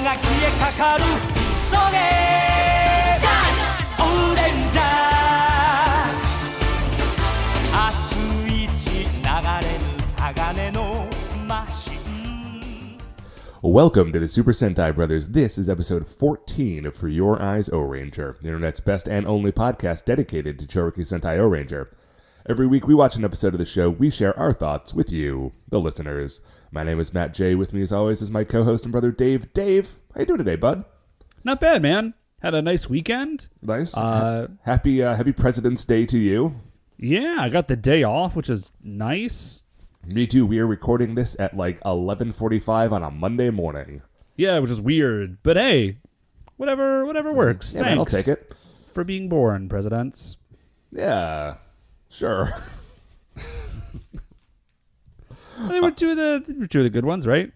が消えかかるそれがオレンジャー熱い血流れる鋼のマシン Welcome to the Super Sentai Brothers. This is episode 14 of For Your Eyes Ohranger, the internet's best and only podcast dedicated to Chouriki Sentai Ohranger. Every week we watch an episode of the show, we share our thoughts with you, the listeners. My name is Matt J. With me as always is my co-host and brother Dave. Dave, how you doing today, bud? Not bad, man. Had a nice weekend. Nice. Happy President's Day to you. Yeah, I got the day off, which is nice. Me too. We are recording this at like 11:45 on a Monday morning. Yeah, which is weird. But hey, whatever works. Yeah, Thanks man, I'll take it. For being born, presidents. Yeah, sure. They were two of the good ones, right?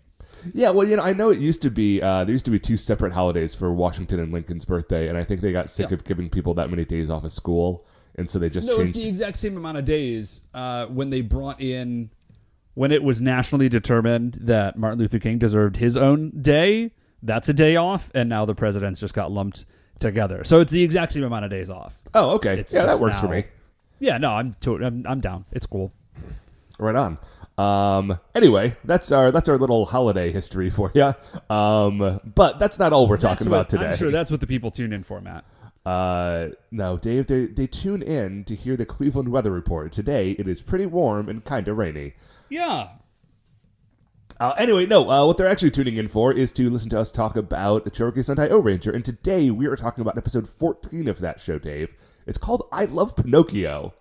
Yeah, well, I know it used to be, there used to be two separate holidays for Washington and Lincoln's birthday, and I think they got sick of giving people that many days off of school, and so they just changed. No, it's the exact same amount of days when they brought in, when it was nationally determined that Martin Luther King deserved his own day, that's a day off, and now the presidents just got lumped together. So it's the exact same amount of days off. Oh, okay. Yeah, that works for me. Yeah, no, I'm down. It's cool. Right on. Anyway, that's our little holiday history for you. But that's not all we're talking about today. I'm sure that's what the people tune in for, Matt. No, Dave, they tune in to hear the Cleveland weather report. Today, it is pretty warm and kind of rainy. Yeah. Anyway, no, what they're actually tuning in for is to listen to us talk about the Chouriki Sentai Ohranger, and today we are talking about episode 14 of that show, Dave. It's called I Love Pinocchio.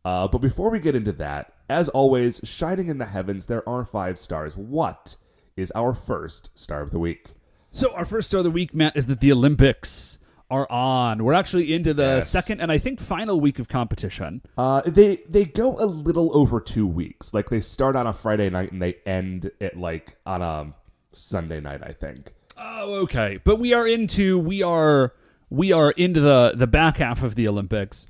But before we get into that, as always, shining in the heavens, there are 5 stars. What is our first star of the week? So our first star of the week, Matt, is that the Olympics are on. We're actually into the second and I think final week of competition. They go a little over 2 weeks. Like, they start on a Friday night and they end at like on a Sunday night, I think. Oh, okay. But we are into the back half of the Olympics.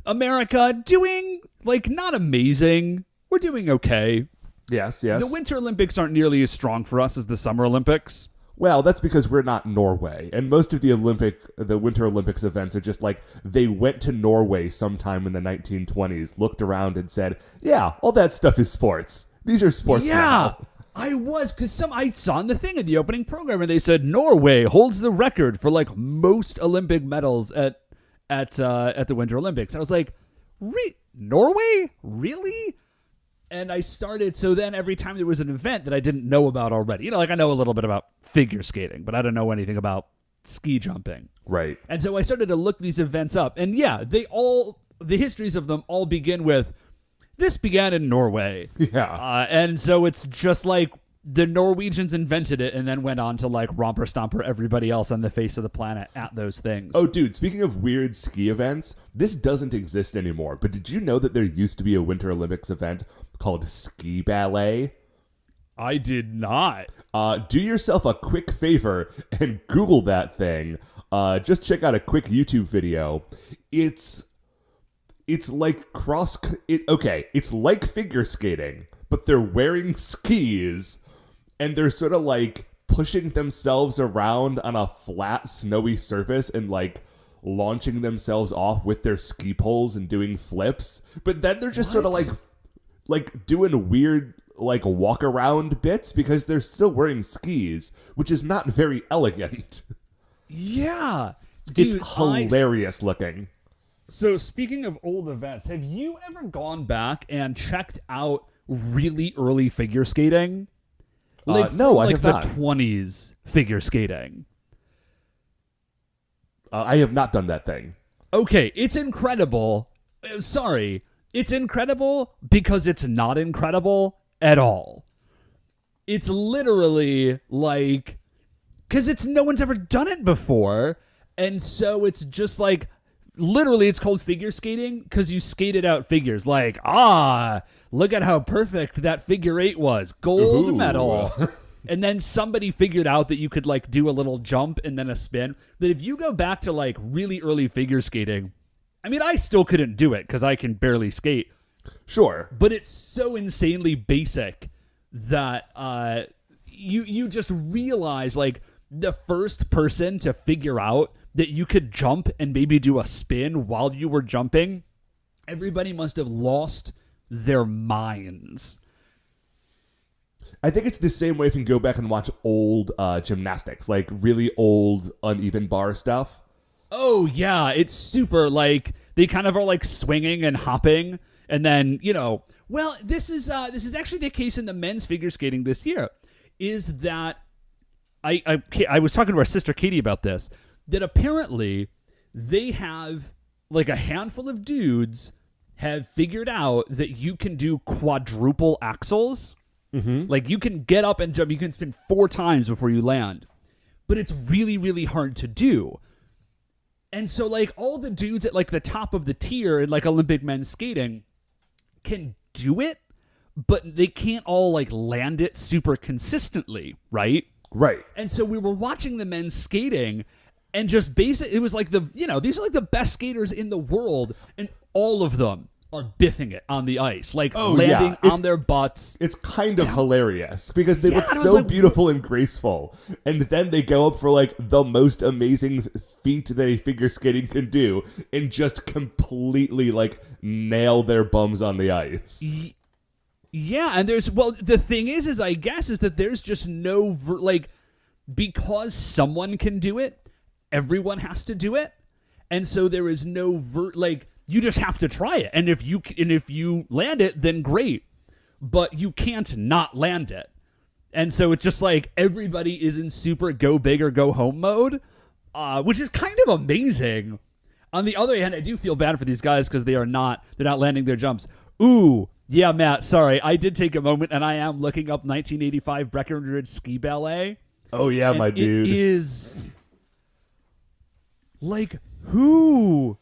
America doing, like, not amazing. We're doing okay. Yes. The Winter Olympics aren't nearly as strong for us as the Summer Olympics. Well, that's because we're not Norway. And most of the Winter Olympics events are just like, they went to Norway sometime in the 1920s, looked around and said, yeah, all that stuff is sports. These are sports now. I was, because I saw in the thing in the opening program, and they said Norway holds the record for, like, most Olympic medals at the Winter Olympics. I was like, Norway? Really? And I started, so then every time there was an event that I didn't know about already, like I know a little bit about figure skating, but I don't know anything about ski jumping. Right. And so I started to look these events up. And yeah, the histories of them all begin with, this began in Norway. Yeah. And so it's just like, the Norwegians invented it and then went on to, like, romper stomper everybody else on the face of the planet at those things. Oh, dude, speaking of weird ski events, this doesn't exist anymore. But did you know that there used to be a Winter Olympics event called ski ballet? I did not. Do yourself a quick favor and Google that thing. Just check out a quick YouTube video. It's like it's like figure skating, but they're wearing skis. And they're sort of, like, pushing themselves around on a flat, snowy surface and, like, launching themselves off with their ski poles and doing flips. But then they're just sort of, like doing weird, like, walk-around bits because they're still wearing skis, which is not very elegant. Yeah. Dude, it's hilarious looking. So, speaking of old events, have you ever gone back and checked out really early figure skating? No, I have not. Like the 20s figure skating. I have not done that thing. Okay, it's incredible. Sorry, it's incredible because it's not incredible at all. It's literally like, because no one's ever done it before, and so it's just like, literally it's called figure skating because you skated out figures. Like, look at how perfect that figure 8 was. Gold medal. And then somebody figured out that you could, like, do a little jump and then a spin. That if you go back to, like, really early figure skating, I mean, I still couldn't do it because I can barely skate. Sure. But it's so insanely basic that you just realize, like, the first person to figure out that you could jump and maybe do a spin while you were jumping, everybody must have lost their minds. I think it's the same way if you can go back and watch old gymnastics, like really old uneven bar stuff. Oh, yeah. It's super, like, they kind of are, like, swinging and hopping. And then, well, this is actually the case in the men's figure skating this year, is that I was talking to our sister Katie about this, that apparently they have, like, a handful of dudes have figured out that you can do quadruple axels. Mm-hmm. Like, you can get up and jump. You can spin 4 times before you land. But it's really, really hard to do. And so, like, all the dudes at, like, the top of the tier in, like, Olympic men's skating can do it, but they can't all, like, land it super consistently, right? Right. And so we were watching the men's skating, and just it was like these are like the best skaters in the world, and all of them are biffing it on the ice, like landing on their butts. It's kind of hilarious because they look so beautiful and graceful, and then they go up for like the most amazing feat that a figure skating can do, and just completely like nail their bums on the ice. Yeah, and the thing is I guess is that there's just no because someone can do it, everyone has to do it, and so there is no you just have to try it, and if you land it, then great, but you can't not land it, and so it's just like everybody is in super go big or go home mode, which is kind of amazing. On the other hand, I do feel bad for these guys because they're not landing their jumps. Ooh, yeah, Matt. Sorry, I did take a moment, and I am looking up 1985 Breckenridge Ski Ballet. Oh yeah, my dude. It is like who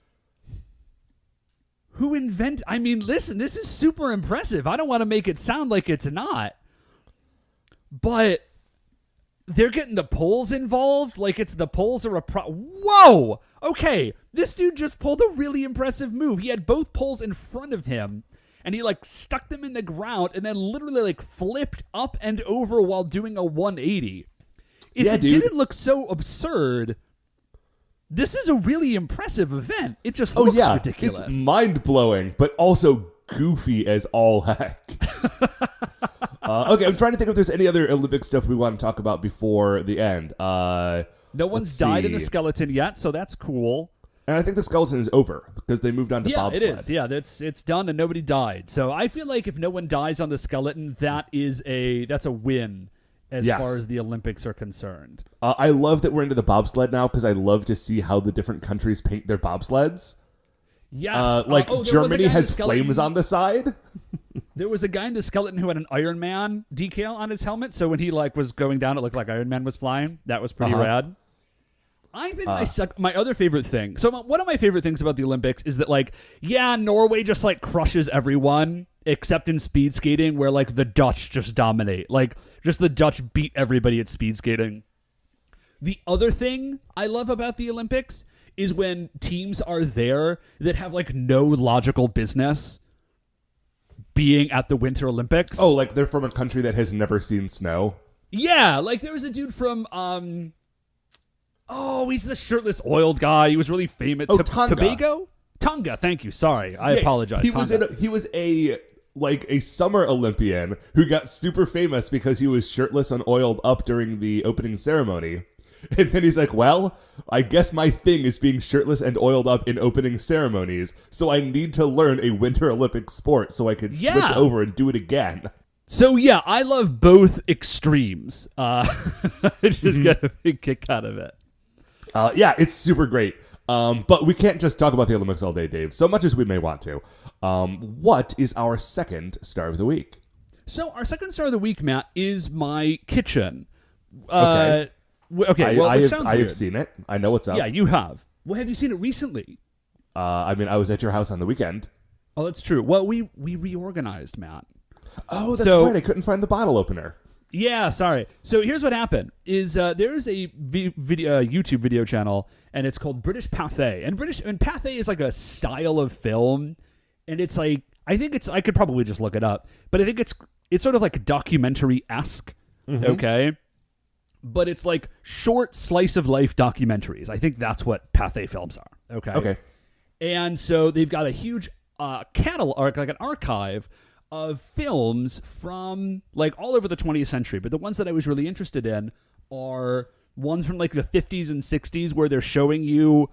invented? I mean, listen, this is super impressive. I don't want to make it sound like it's not, but they're getting the poles involved. Like the poles are Whoa! Okay, this dude just pulled a really impressive move. He had both poles in front of him, and he like stuck them in the ground, and then literally like flipped up and over while doing a 180. If it didn't look so absurd, this is a really impressive event. It just looks ridiculous. It's mind-blowing, but also goofy as all heck. Okay, I'm trying to think if there's any other Olympic stuff we want to talk about before the end. No one's died in the skeleton yet, so that's cool. And I think the skeleton is over because they moved on to bobsled. Yeah, it is. Yeah, it's done and nobody died. So I feel like if no one dies on the skeleton, that's a win as far as the Olympics are concerned. I love that we're into the bobsled now because I love to see how the different countries paint their bobsleds. Yes. Germany has flames on the side. There was a guy in the skeleton who had an Iron Man decal on his helmet, so when he was going down, it looked like Iron Man was flying. That was pretty rad. I think my other favorite thing. So one of my favorite things about the Olympics is that Norway just crushes everyone except in speed skating, where the Dutch just dominate. Just the Dutch beat everybody at speed skating. The other thing I love about the Olympics is when teams are there that have no logical business being at the Winter Olympics. Oh, they're from a country that has never seen snow. Yeah, there was a dude from he's the shirtless oiled guy. He was really famous. Tonga. Tobago? Tonga, thank you. Sorry. I apologize. He was a summer Olympian who got super famous because he was shirtless and oiled up during the opening ceremony. And then he's like, well, I guess my thing is being shirtless and oiled up in opening ceremonies, so I need to learn a Winter Olympic sport so I can switch over and do it again. So, yeah, I love both extremes. I just get a big kick out of it. It's super great. But we can't just talk about the Olympics all day, Dave, so much as we may want to. What is our second star of the week? So, our second star of the week, Matt, is my kitchen. Okay. I have seen it. I know what's up. Yeah, you have. Well, have you seen it recently? I was at your house on the weekend. Oh, that's true. Well, we reorganized, Matt. Oh, that's right. I couldn't find the bottle opener. Yeah, sorry. So here's what happened: is there's a YouTube video channel, and it's called British Pathé, and Pathé is a style of film, and it's I could probably just look it up, but I think it's sort of documentary-esque. Mm-hmm. Okay. but it's like short slice of life documentaries. I think that's what Pathé films are. Okay. And so they've got a huge catalog, like an archive of films from like all over the 20th century. But the ones that I was really interested in are ones from like the 50s and 60s where they're showing you,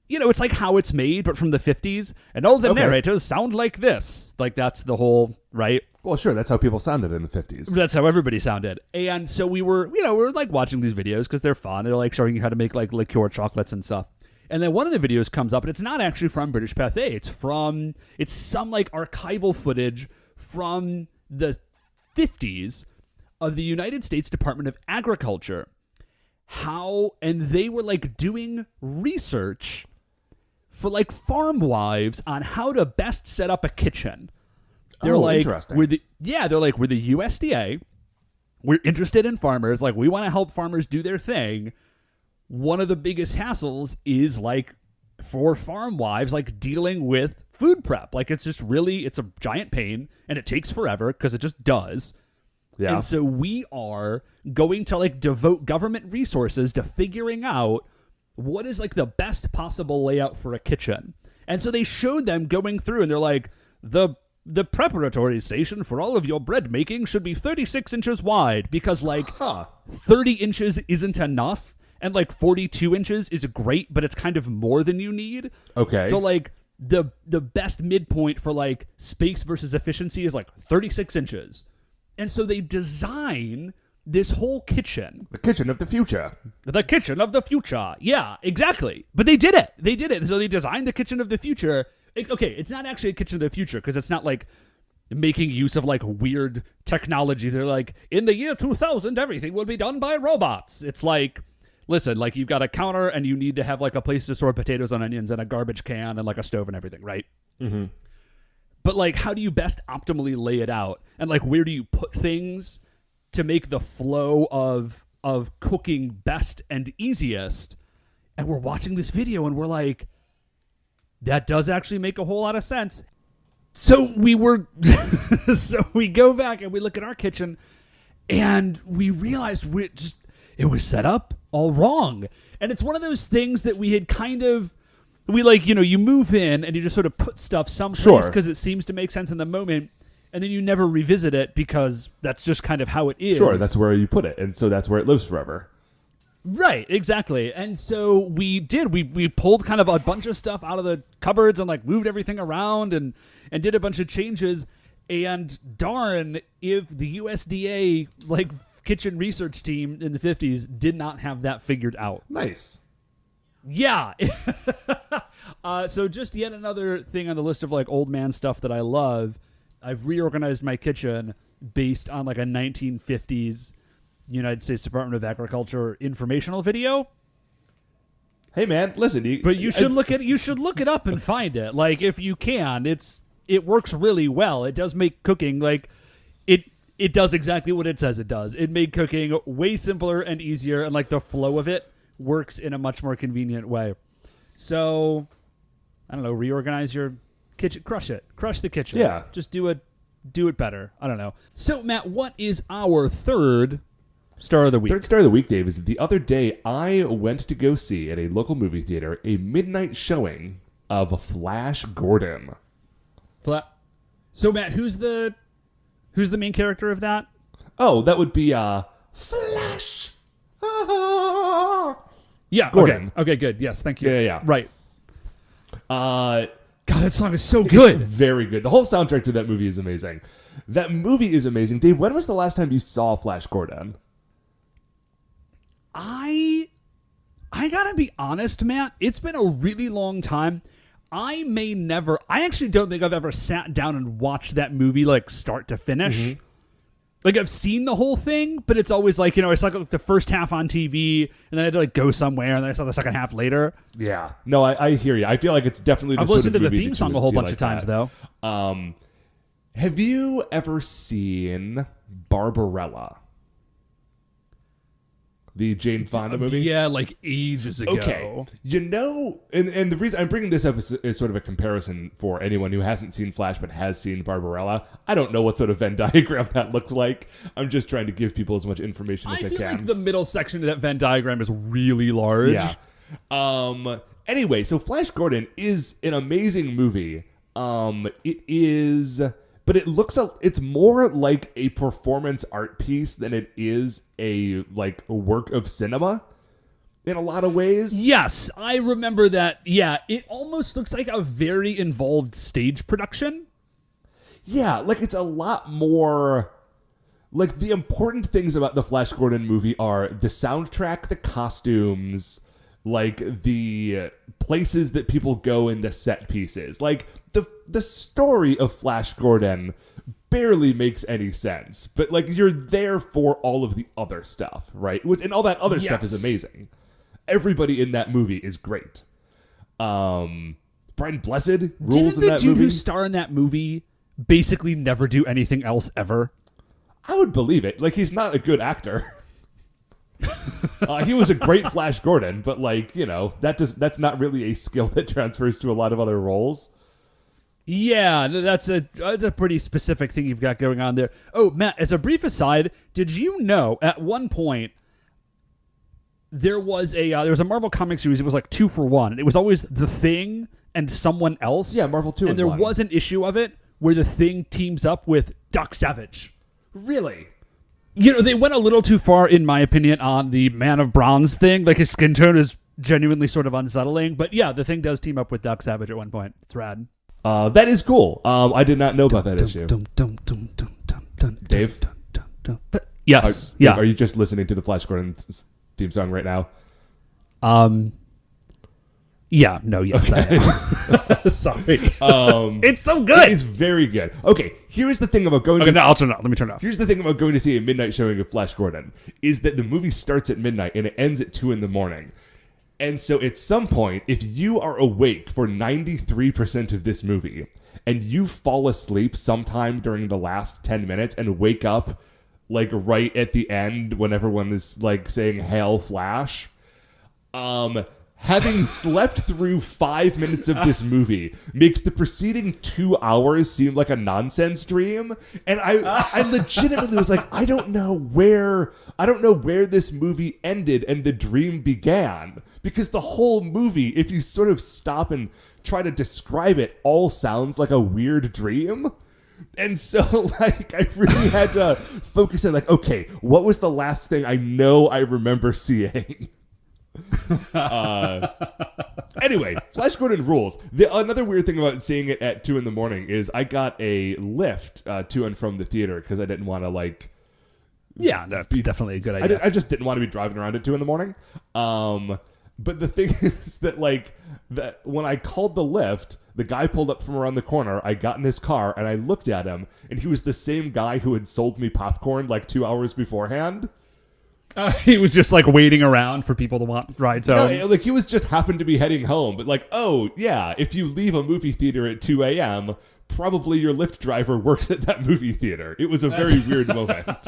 it's like how it's made, but from the 50s. And all the narrators sound like this. Like that's the whole, right? Well, sure. That's how people sounded in the 50s. That's how everybody sounded. And so we were like watching these videos because they're fun. They're like showing you how to make like liqueur chocolates and stuff. And then one of the videos comes up, and it's not actually from British Pathé. It's some like archival footage from the 50s of the United States Department of Agriculture. And they were like doing research for like farm wives on how to best set up a kitchen. They're interesting. They're like, we're the USDA. We're interested in farmers. Like, we want to help farmers do their thing. One of the biggest hassles is like for farm wives, like dealing with food prep. Like it's a giant pain and it takes forever because it just does. Yeah. And so we are going to like devote government resources to figuring out what is like the best possible layout for a kitchen. And so they showed them going through and they're like, the preparatory station for all of your bread making should be 36 inches wide because like 30 inches isn't enough. And like 42 inches is great, but it's kind of more than you need. Okay. So like the best midpoint for like space versus efficiency is like 36 inches. And so they design this whole kitchen. The kitchen of the future. The kitchen of the future. Yeah, exactly. But they did it. So they designed the kitchen of the future. It's not actually a kitchen of the future because it's not like making use of like weird technology. They're like, in the year 2000, everything will be done by robots. It's like, listen, like you've got a counter and you need to have like a place to store potatoes and onions and a garbage can and like a stove and everything, right? Mm-hmm. But like, how do you best optimally lay it out? And like, where do you put things to make the flow of cooking best and easiest? And we're watching this video and we're like, that does actually make a whole lot of sense. So we go back and we look at our kitchen and we realize it was set up all wrong. And it's one of those things that we had you move in and you just sort of put stuff someplace because it seems to make sense in the moment. And then you never revisit it because that's just kind of how it is. Sure, that's where you put it. And so that's where it lives forever. Right, exactly. And so we pulled kind of a bunch of stuff out of the cupboards and like moved everything around and did a bunch of changes. And darn if the USDA like kitchen research team in the 50s did not have that figured out. Nice. Yeah. So just yet another thing on the list of like old man stuff that I love. I've reorganized my kitchen based on like a 1950s United States Department of Agriculture informational video. Hey man, listen. You should look it up and find it. Like if you can, it works really well. It does make cooking like it does exactly what it says it does. It made cooking way simpler and easier, and like the flow of it works in a much more convenient way. So I don't know, reorganize your kitchen, crush the kitchen. Yeah, just do it better. I don't know. So Matt, what is our third star of the week? Third star of the week, Dave, is the other day I went to go see at a local movie theater a midnight showing of Flash Gordon. So Matt, who's the main character of that? Oh, that would be Flash. Yeah, Gordon. Okay, good. Yes, thank you. Yeah. Right. God, that song is so good. It's very good. The whole soundtrack to that movie is amazing. That movie is amazing. Dave, when was the last time you saw Flash Gordon? I gotta be honest, Matt. It's been a really long time. I actually don't think I've ever sat down and watched that movie like start to finish. Mm-hmm. Like I've seen the whole thing, but it's always like, I saw like the first half on TV and then I had to like go somewhere and then I saw the second half later. Yeah. No, I hear you. I feel like it's definitely the I've sort listened of to the movie theme song a whole bunch of times that. though. Have you ever seen Barbarella? The Jane Fonda movie? Yeah, like ages ago. Okay. And the reason I'm bringing this up is sort of a comparison for anyone who hasn't seen Flash but has seen Barbarella. I don't know what sort of Venn diagram that looks like. I'm just trying to give people as much information as I can. I feel like the middle section of that Venn diagram is really large. Yeah. Anyway, so Flash Gordon is an amazing movie. It is... But it's more like a performance art piece than it is a work of cinema in a lot of ways. Yes, I remember that. Yeah, it almost looks like a very involved stage production. Yeah, like it's a lot more... Like the important things about the Flash Gordon movie are the soundtrack, the costumes, like the places that people go in the set pieces. Like the story of Flash Gordon barely makes any sense, but like you're there for all of the other stuff, right? And all that other stuff is amazing. Everybody in that movie is great. Brian Blessed rules in that movie. Didn't the dude who star in that movie basically never do anything else ever? I would believe it. Like, he's not a good actor. He was a great Flash Gordon, but that's not really a skill that transfers to a lot of other roles. Yeah, that's a pretty specific thing you've got going on there. Oh, Matt, as a brief aside, did you know at one point there was a Marvel comic series? It was like 2 for 1. It was always The Thing and someone else. Yeah, Marvel 2 and there was an issue of it where The Thing teams up with Doc Savage. Really? They went a little too far, in my opinion, on the Man of Bronze thing. Like, his skin tone is genuinely sort of unsettling. But yeah, The Thing does team up with Doc Savage at one point. It's rad. That is cool. I did not know about that issue. Dave? Yes. Are you just listening to the Flash Gordon theme song right now? Yeah. No. Yes. Okay. I am. Sorry. It's so good. It's very good. Okay. Here's the thing about going. Okay. I'll turn it off. Let me turn it off. Here's the thing about going to see a midnight showing of Flash Gordon is that the movie starts at midnight and it ends at 2 a.m. And so at some point, if you are awake for 93% of this movie and you fall asleep sometime during the last 10 minutes and wake up like right at the end when everyone is like saying Hail Flash, having slept through 5 minutes of this movie makes the preceding 2 hours seem like a nonsense dream. And I legitimately was like, I don't know where this movie ended and the dream began. Because the whole movie, if you sort of stop and try to describe it, all sounds like a weird dream. And so, like, I really had to focus on, like, okay, what was the last thing I know I remember seeing? Anyway, Flash Gordon rules. Another weird thing about seeing it at 2 a.m. is I got a lift to and from the theater because I didn't want to, like... Yeah, that's definitely a good idea. I just didn't want to be driving around at 2 a.m. But the thing is that, like, that when I called the lift, the guy pulled up from around the corner. I got in his car, and I looked at him, and he was the same guy who had sold me popcorn, like, 2 hours beforehand. He was just, like, waiting around for people to want rides home. No, like, he was just happened to be heading home. But, like, oh, yeah, if you leave a movie theater at 2 a.m., probably your Lyft driver works at that movie theater. It was a very weird moment.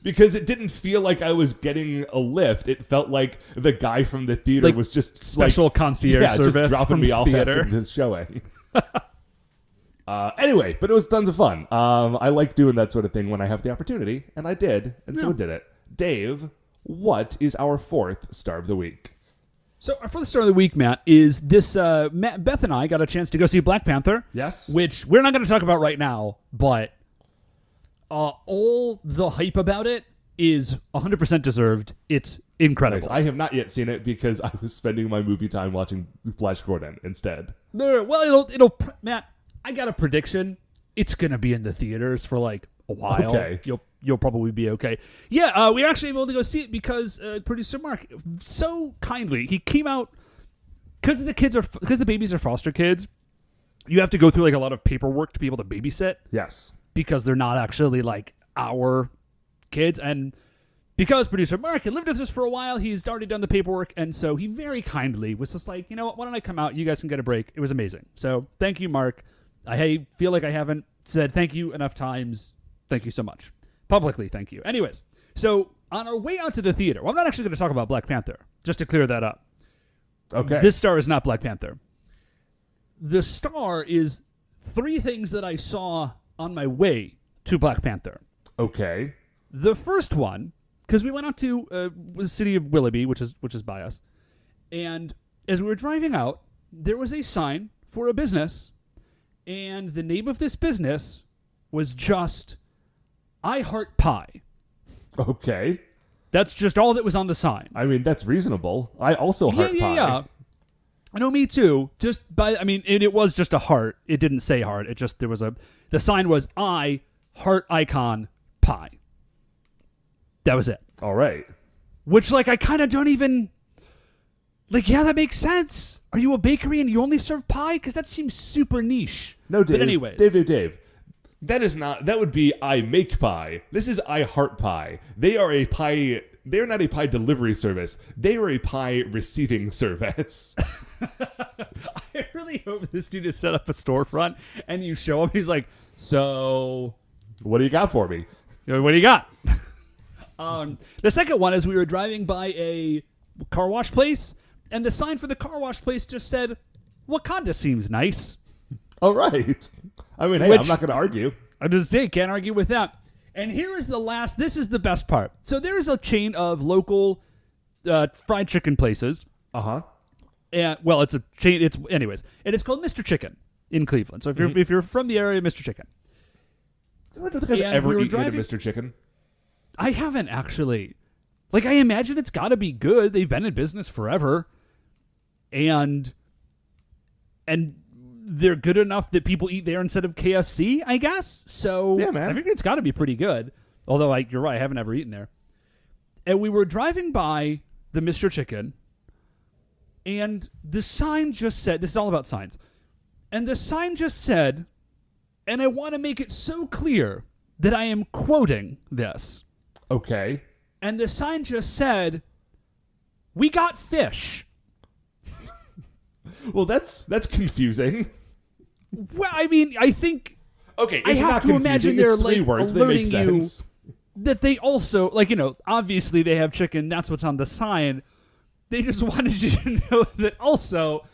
Because it didn't feel like I was getting a lift. It felt like the guy from the theater was just special concierge service just dropping me off theater. after the showing. Anyway, but it was tons of fun. I like doing that sort of thing when I have the opportunity, and I did, and so did it. Dave, what is our 4th Star of the Week? So our 4th Star of the Week, Matt, is this. Beth and I got a chance to go see Black Panther. Yes. Which we're not going to talk about right now, but all the hype about it is 100% deserved. It's incredible. Nice. I have not yet seen it because I was spending my movie time watching Flash Gordon instead. Well, it'll Matt, I got a prediction. It's going to be in the theaters for like a while. Okay. You'll probably be okay. Yeah, we were actually able to go see it because producer Mark so kindly, he came out because the babies are foster kids. You have to go through like a lot of paperwork to be able to babysit. Yes. Because they're not actually like our kids. And because producer Mark had lived with us for a while, he's already done the paperwork. And so he very kindly was just like, you know what, why don't I come out? You guys can get a break. It was amazing. So thank you, Mark. I feel like I haven't said thank you enough times. Thank you so much. Publicly, thank you. Anyways, so on our way out to the theater, well, I'm not actually going to talk about Black Panther, just to clear that up. Okay. This star is not Black Panther. The star is 3 things that I saw on my way to Black Panther. Okay. The first one, because we went out to the city of Willoughby, which is by us, and as we were driving out, there was a sign for a business, and the name of this business was just I Heart Pie. Okay. That's just all that was on the sign. I mean, that's reasonable. I also heart pie. Yeah. I know, me too. It was just a heart. It didn't say heart. It just, the sign was I Heart Icon Pie. That was it. All right. Which, I kind of don't even... yeah, that makes sense. Are you a bakery and you only serve pie? Because that seems super niche. No, Dave. But anyways. Dave. That would be I make pie. This is I heart pie. They are not a pie delivery service. They are a pie receiving service. I really hope this dude has set up a storefront and you show him. He's like, so... What do you got for me? What do you got? The second one is we were driving by a car wash place, and the sign for the car wash place just said, Wakanda seems nice. All right. I mean, hey, I'm not going to argue. I just say, can't argue with that. And here is this is the best part. So there is a chain of local fried chicken places. Uh-huh. And, well, it's a chain. Anyways. And it's called Mr. Chicken in Cleveland. So if you're from the area, Mr. Chicken. I don't think I've ever eaten at a Mr. Chicken. I haven't, actually. I imagine it's got to be good. They've been in business forever. And they're good enough that people eat there instead of KFC, I guess. So yeah, man. I think it's got to be pretty good. Although, you're right, I haven't ever eaten there. And we were driving by the Mr. Chicken, and the sign just said, this is all about signs, and the sign just said, and I want to make it so clear that I am quoting this. Okay. And the sign just said, "We got fish." Well, that's confusing. Well, I mean, I think... Okay, it's I have not to confusing. imagine they're it's 3 words. alerting They make you sense. that they also, obviously they have chicken. That's what's on the sign. They just wanted you to know that also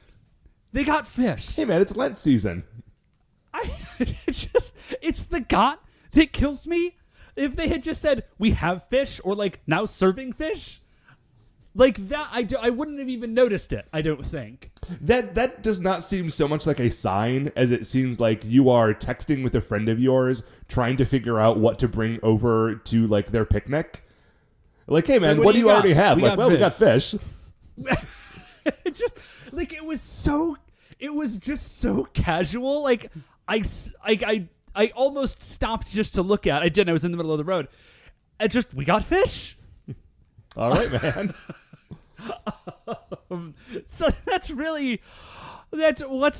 they got fish. Hey, man, it's Lent season. It's the got that kills me. If they had just said, we have fish, or now serving fish, that, I wouldn't have even noticed it, I don't think. That does not seem so much like a sign as it seems like you are texting with a friend of yours trying to figure out what to bring over to their picnic. Hey man, So what do you already have? We got fish. It just it was just so casual. I almost stopped just to look at. I didn't. I was in the middle of the road. We got fish. All right, man. So what's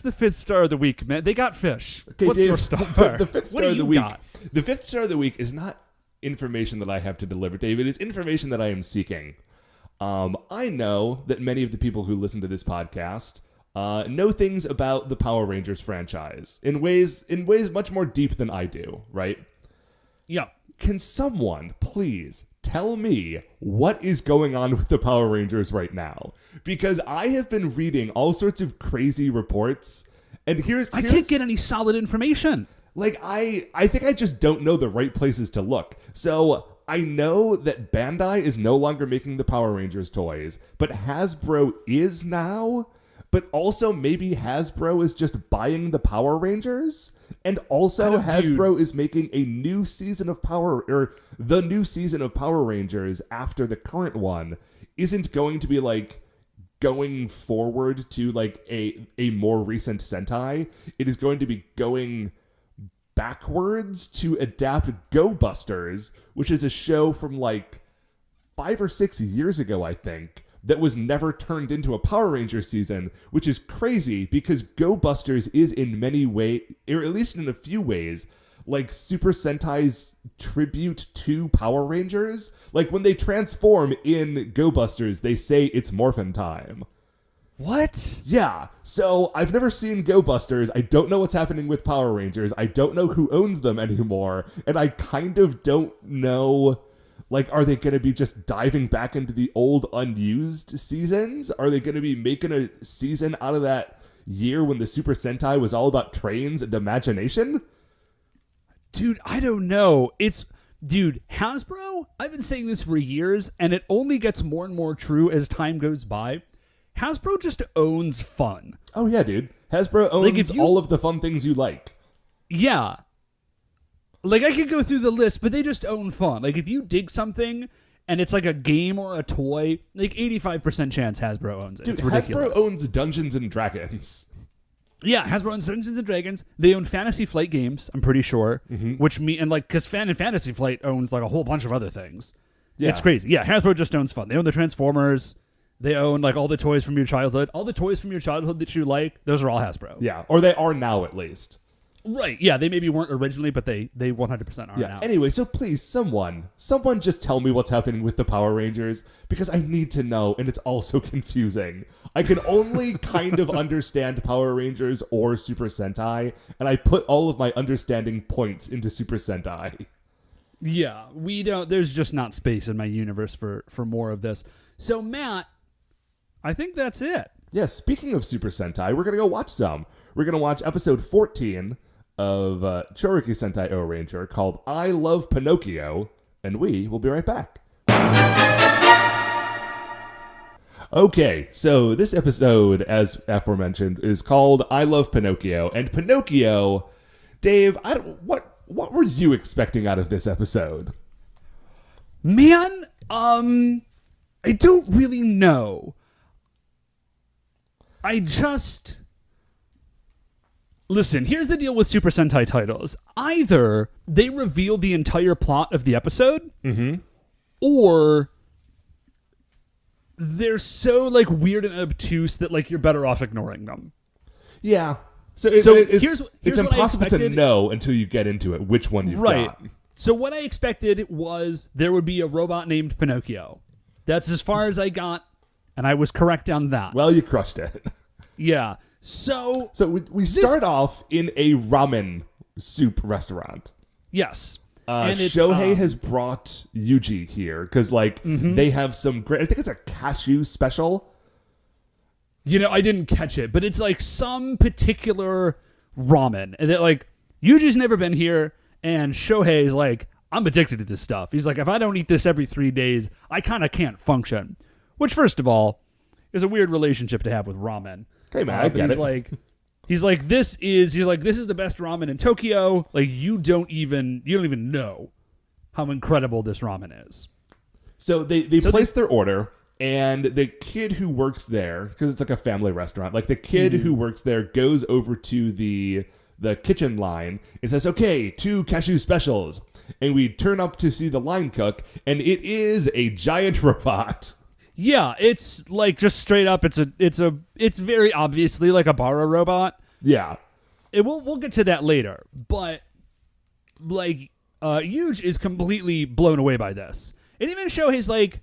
the 5th star of the week, man? They got fish. Okay, What's Dave, your star? The 5th star of the week. The 5th star of the week is not information that I have to deliver, Dave. It is information that I am seeking. I know that many of the people who listen to this podcast know things about the Power Rangers franchise in ways much more deep than I do, right? Yeah. Can someone please tell me what is going on with the Power Rangers right now? Because I have been reading all sorts of crazy reports, and I can't get any solid information. I think I just don't know the right places to look. So I know that Bandai is no longer making the Power Rangers toys, but Hasbro is now. But also maybe Hasbro is just buying the Power Rangers, and also Hasbro is making a new season of the new season of Power Rangers after the current one isn't going to be going forward to a more recent Sentai. It is going to be going backwards to adapt Go Busters, which is a show from 5 or 6 years ago, I think, that was never turned into a Power Rangers season, which is crazy because Go Busters is in many ways, or at least in a few ways, Super Sentai's tribute to Power Rangers. When they transform in Go Busters, they say it's morphin' time. What? Yeah, so I've never seen Go Busters. I don't know what's happening with Power Rangers. I don't know who owns them anymore, and I kind of don't know Like, are they going to be just diving back into the old unused seasons? Are they going to be making a season out of that year when the Super Sentai was all about trains and imagination? Dude, I don't know. Dude, Hasbro, I've been saying this for years, and it only gets more and more true as time goes by. Hasbro just owns fun. Oh, yeah, dude. Hasbro owns all of the fun things you like. Yeah. Like, I could go through the list, but they just own fun. Like, if you dig something and it's like a game or a toy, like 85% chance Hasbro owns it. Dude, it's ridiculous. Hasbro owns Dungeons and Dragons. Yeah, Hasbro owns Dungeons and Dragons. They own Fantasy Flight games, I'm pretty sure. Because Fantasy Flight owns like a whole bunch of other things. Yeah. It's crazy. Yeah, Hasbro just owns fun. They own the Transformers. They own like all the toys from your childhood. All the toys from your childhood that you like, those are all Hasbro. Yeah, or they are now at least. Right, yeah, they maybe weren't originally, but they 100% are now. Anyway, so please, someone just tell me what's happening with the Power Rangers, because I need to know, and it's all so confusing. I can only kind of understand Power Rangers or Super Sentai, and I put all of my understanding points into Super Sentai. Yeah, there's just not space in my universe for more of this. So, Matt, I think that's it. Yeah, speaking of Super Sentai, we're going to go watch some. We're going to watch episode 14 of Chouriki Sentai Ohranger called I Love Pinocchio, and we will be right back. Okay, so this episode, as aforementioned, is called I Love Pinocchio, and Pinocchio, Dave, what were you expecting out of this episode? Man, I don't really know. Listen, here's the deal with Super Sentai titles. Either they reveal the entire plot of the episode, or they're so like weird and obtuse that like you're better off ignoring them. Yeah. So here's impossible to know until you get into it which one you've got. So what I expected was there would be a robot named Pinocchio. That's as far as I got, and I was correct on that. Well, you crushed it. Yeah. So we start off in a ramen soup restaurant. Yes. And Shohei has brought Yuji here because they have some great, I think it's a cashew special. You know, I didn't catch it, but it's like some particular ramen. And that like Yuji's never been here, and Shohei's like, I'm addicted to this stuff. He's like, if I don't eat this every 3 days, I kind of can't function. Which, first of all, is a weird relationship to have with ramen. Hey man, I get it. He's like, this is the best ramen in Tokyo. Like, you don't even know how incredible this ramen is. So they place their order, and the kid who works there, because it's like a family restaurant, like the kid who works there goes over to the kitchen line and says, okay, 2 cashew specials. And we turn up to see the line cook, and it is a giant robot. Yeah, it's like just straight up. It's very obviously like a Bara robot. Yeah, we'll get to that later. But like, Yuge is completely blown away by this, and even Shohei's like,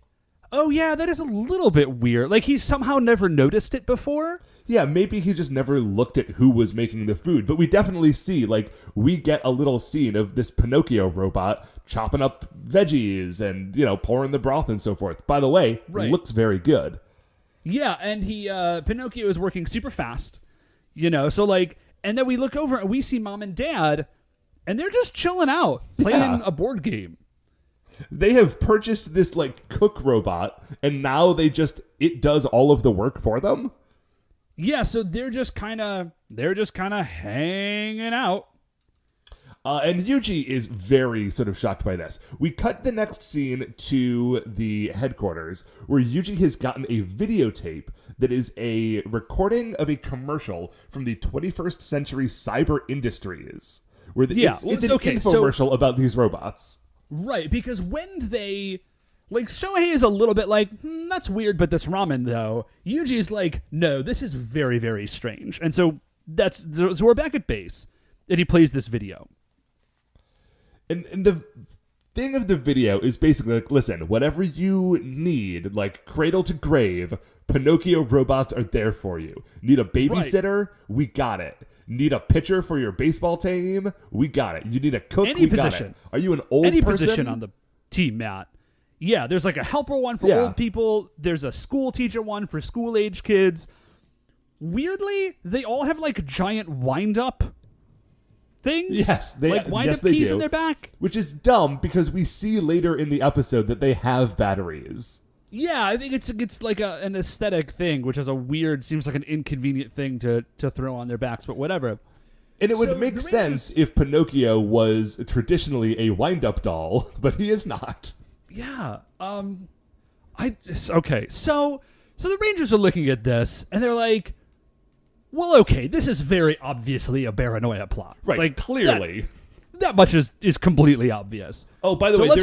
"Oh yeah, that is a little bit weird." Like he's somehow never noticed it before. Yeah, maybe he just never looked at who was making the food, but we definitely see, like, we get a little scene of this Pinocchio robot chopping up veggies and, pouring the broth and so forth. By the way, looks very good. Yeah, and Pinocchio is working super fast, so like, and then we look over and we see mom and dad, and they're just chilling out, playing a board game. They have purchased this, like, cook robot, and now it does all of the work for them. Yeah, so they're just kind of hanging out. And Yuji is very sort of shocked by this. We cut the next scene to the headquarters, where Yuji has gotten a videotape that is a recording of a commercial from the 21st century cyber industries. Where it's an infomercial about these robots. Right, because when they... Like, Shohei is a little bit like, that's weird, but this ramen, though. Yuji's like, no, this is very, very strange. And so we're back at base, and he plays this video. And the thing of the video is basically like, listen, whatever you need, like cradle to grave, Pinocchio robots are there for you. Need a babysitter? Right. We got it. Need a pitcher for your baseball team? We got it. You need a cook? Any position. Got it. Are you an old person? Any position on the team, Matt. Yeah, there's like a helper one for old people. There's a school teacher one for school-age kids. Weirdly, they all have like giant wind-up things. Yes, wind-up keys in their back. Which is dumb because we see later in the episode that they have batteries. Yeah, I think it's like an aesthetic thing, which is seems like an inconvenient thing to throw on their backs, but whatever. And it would make sense if Pinocchio was traditionally a wind-up doll, but he is not. Yeah. Okay. So the Rangers are looking at this and they're like, well, okay, this is very obviously a paranoia plot. Right. Like clearly. That much is completely obvious. Oh, by the way, there's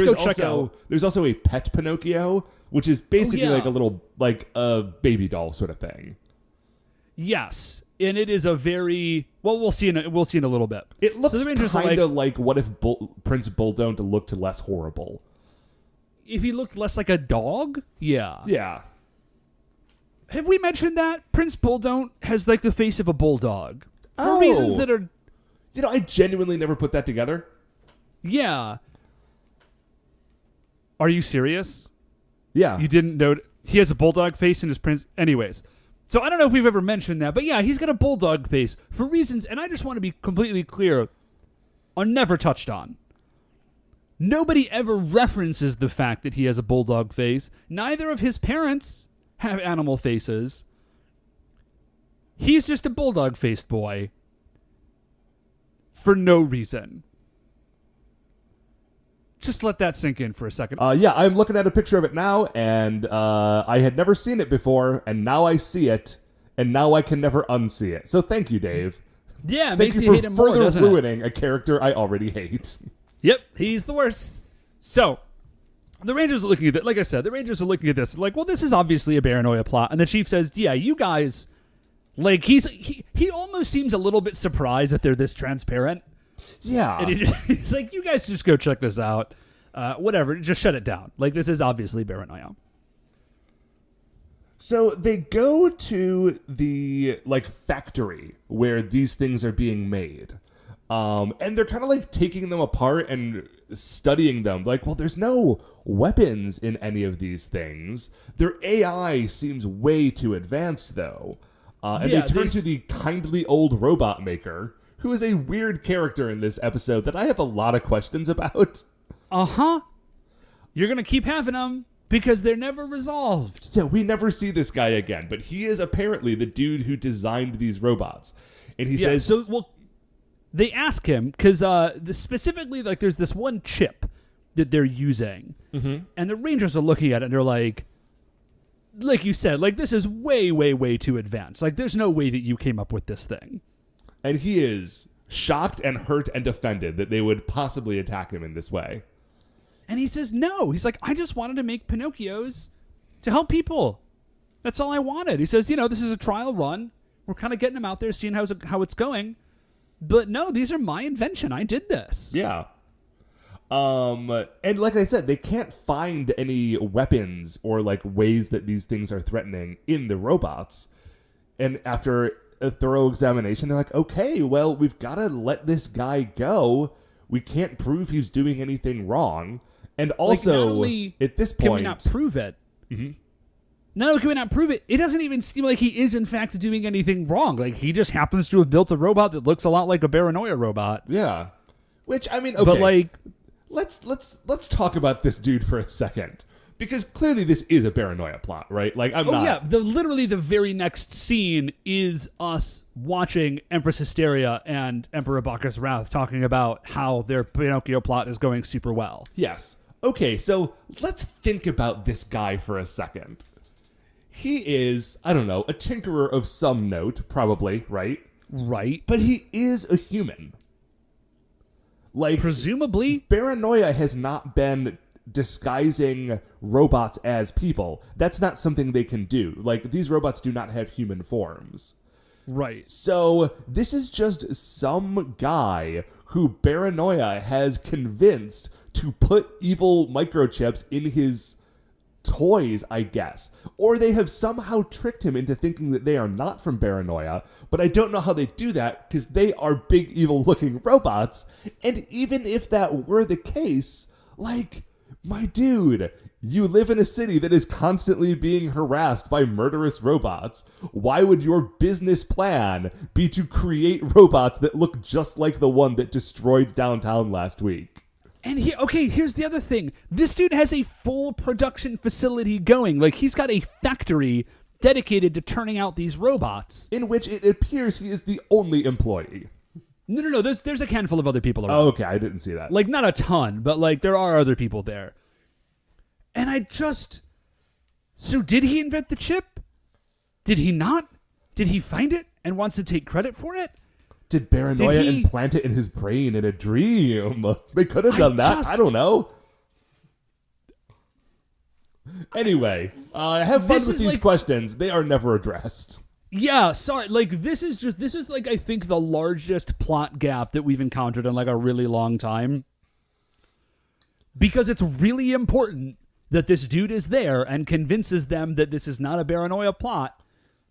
there's also a pet Pinocchio, which is basically like a little, like a baby doll sort of thing. Yes. And it is a very, well, we'll see in a little bit. It looks kind of like what if Prince Bulldon't looked less horrible. If he looked less like a dog? Yeah. Yeah. Have we mentioned that? Prince Bulldon't has like the face of a bulldog. For reasons that are... You know, I genuinely never put that together. Yeah. Are you serious? Yeah. You didn't know... He has a bulldog face in his prince... Anyways. So I don't know if we've ever mentioned that, but yeah, he's got a bulldog face for reasons, and I just want to be completely clear, are never touched on. Nobody ever references the fact that he has a bulldog face. Neither of his parents have animal faces. He's just a bulldog-faced boy. For no reason. Just let that sink in for a second. Yeah, I'm looking at a picture of it now, and I had never seen it before, and now I see it, and now I can never unsee it. So thank you, Dave. Yeah, it makes you hate him more, doesn't it? Thank you for ruining a character I already hate. Yep, he's the worst. So, the Rangers are looking at it. Like I said, the Rangers are looking at this. Like, well, this is obviously a paranoia plot. And the chief says, yeah, you guys, like, he almost seems a little bit surprised that they're this transparent. Yeah. And he's like, you guys just go check this out. Whatever, just shut it down. Like, this is obviously paranoia. So they go to the, like, factory where these things are being made. And they're kind of like taking them apart and studying them. Like, well, there's no weapons in any of these things. Their AI seems way too advanced, though. And they turn to the kindly old robot maker, who is a weird character in this episode that I have a lot of questions about. Uh-huh. You're going to keep having them because they're never resolved. Yeah, we never see this guy again, but he is apparently the dude who designed these robots. And he says... So, well, they ask him, because specifically, like, there's this one chip that they're using, and the Rangers are looking at it, and they're like you said, like, this is way, way, way too advanced. Like, there's no way that you came up with this thing. And he is shocked and hurt and offended that they would possibly attack him in this way. And he says no. He's like, I just wanted to make Pinocchios to help people. That's all I wanted. He says, this is a trial run. We're kind of getting them out there, seeing how it's going. But no, these are my invention. I did this. Yeah. And like I said, they can't find any weapons or like ways that these things are threatening in the robots. And after a thorough examination, they're like, okay, well, we've got to let this guy go. We can't prove he's doing anything wrong. And also, like, not only at this point... Can we not prove it? Mm-hmm. Not only can we not prove it, it doesn't even seem like he is, in fact, doing anything wrong. Like, he just happens to have built a robot that looks a lot like a paranoia robot. Yeah. Which, I mean, okay. But, like... Let's talk about this dude for a second. Because clearly this is a paranoia plot, right? Like, I'm not... yeah. Literally the very next scene is us watching Empress Hysteria and Emperor Bacchus Wrath talking about how their Pinocchio plot is going super well. Yes. Okay, so let's think about this guy for a second. He is, I don't know, a tinkerer of some note, probably, right? Right. But he is a human. Like, presumably, paranoia has not been disguising robots as people. That's not something they can do. Like, these robots do not have human forms. Right. So, this is just some guy who paranoia has convinced to put evil microchips in his toys, I guess. Or they have somehow tricked him into thinking that they are not from paranoia, but I don't know how they do that because they are big evil looking robots. And even if that were the case, like, my dude, You live in a city that is constantly being harassed by murderous robots. Why would your business plan be to create robots that look just like the one that destroyed downtown last week? And here's the other thing. This dude has a full production facility going. Like, he's got a factory dedicated to turning out these robots. In which it appears he is the only employee. No. There's a handful of other people around. Oh, okay, I didn't see that. Like, not a ton, but, like, there are other people there. And so did he invent the chip? Did he not? Did he find it and wants to take credit for it? Did Paranoia implant it in his brain in a dream? They could have done that. I don't know. Anyway, have fun with these questions. They are never addressed. Yeah, sorry. Like, this is like, I think the largest plot gap that we've encountered in like a really long time. Because it's really important that this dude is there and convinces them that this is not a Paranoia plot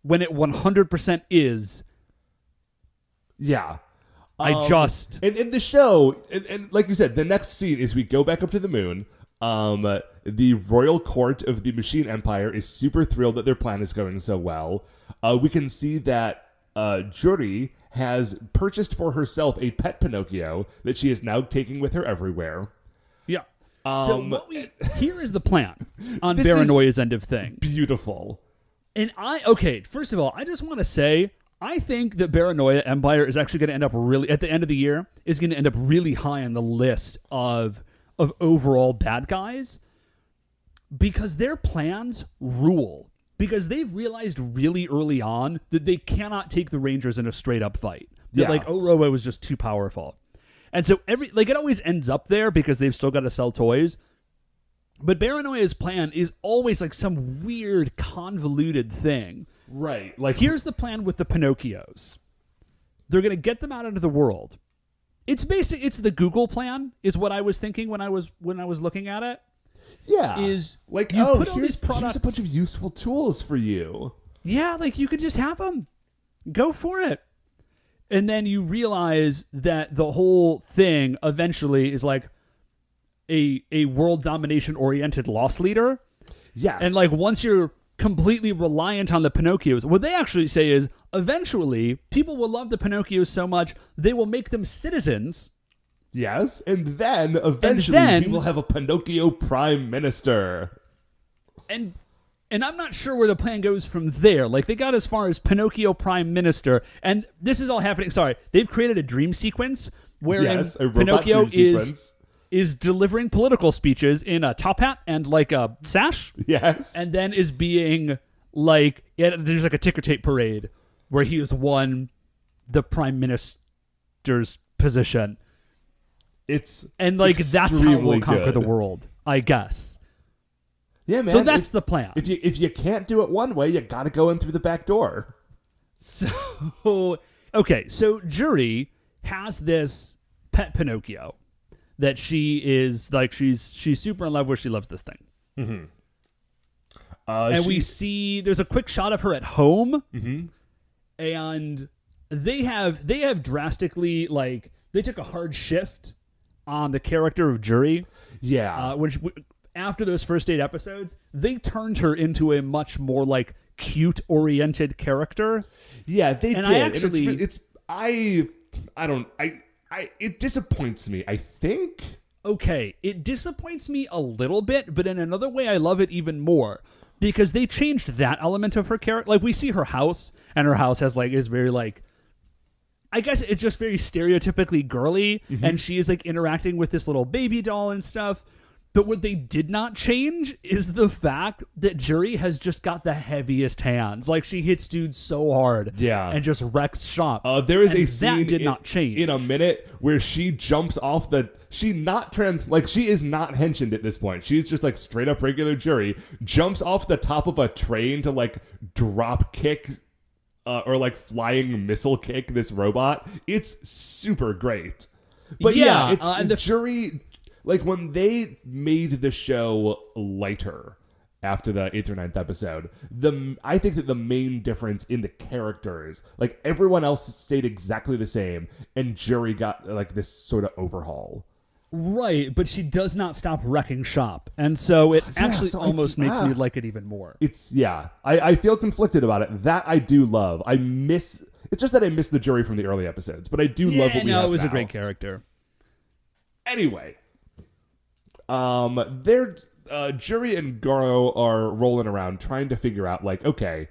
when it 100% is. Yeah. And in the show, and like you said, the next scene is we go back up to the moon. The royal court of the Machine Empire is super thrilled that their plan is going so well. We can see that Juri has purchased for herself a pet Pinocchio that she is now taking with her everywhere. Yeah. Here is the plan on Paranoia's end of thing. Beautiful. And first of all, I just want to say, I think that Paranoia Empire is actually going to end up really, at the end of the year, is going to end up really high on the list of overall bad guys because their plans rule. Because they've realized really early on that they cannot take the Rangers in a straight up fight. That like Orowe was just too powerful. And so it always ends up there because they've still got to sell toys. But Paranoia's plan is always like some weird convoluted thing. Right. Like, here's the plan with the Pinocchios. They're going to get them out into the world. It's the Google plan is what I was thinking when I was looking at it. Yeah. Is like, you put all these products, here's a bunch of useful tools for you. Yeah, like you could just have them. Go for it. And then you realize that the whole thing eventually is like a world domination oriented loss leader. Yes. And like once you're completely reliant on the Pinocchios, what they actually say is eventually people will love the Pinocchios so much they will make them citizens. Yes, and then eventually we will have a Pinocchio prime minister. And I'm not sure where the plan goes from there. Like, they got as far as Pinocchio prime minister, and this is all happening. Sorry, they've created a dream sequence wherein Pinocchio is delivering political speeches in a top hat and like a sash. Yes, and then is being like, there's like a ticker tape parade where he has won the prime minister's position. That's how we'll conquer the world, I guess. Yeah, man. So that's the plan. If you can't do it one way, you gotta go in through the back door. So Juri has this pet Pinocchio that she is like she's super in love with. She loves this thing. Mm-hmm. And we see there's a quick shot of her at home, mm-hmm. and they have drastically like they took a hard shift on the character of Juri. Yeah. Which after those first 8 episodes, they turned her into a much more like cute-oriented character. Yeah, they did. I actually, it disappoints me, I think. Okay, it disappoints me a little bit, but in another way, I love it even more. Because they changed that element of her character. Like, we see her house, and her house is very, like, I guess it's just very stereotypically girly, mm-hmm. and she is, like, interacting with this little baby doll and stuff. But what they did not change is the fact that Juri has just got the heaviest hands. Like, she hits dudes so hard. Yeah. And just wrecks shop. There is a scene that did not change. In a minute where she jumps off she is not henchioned at this point. She's just like straight up regular Juri. Jumps off the top of a train to like drop kick or like flying missile kick this robot. It's super great. But yeah it's Juri. Like, when they made the show lighter after the 8th or 9th episode, I think that the main difference in the characters, like, everyone else stayed exactly the same, and Juri got, like, this sort of overhaul. Right, but she does not stop wrecking shop. And so it actually almost makes me like it even more. I feel conflicted about it. That I do love. It's just that I miss the jury from the early episodes, but I do love what we have it was now. a great character. Anyway, Jury and Goro are rolling around trying to figure out, like, okay,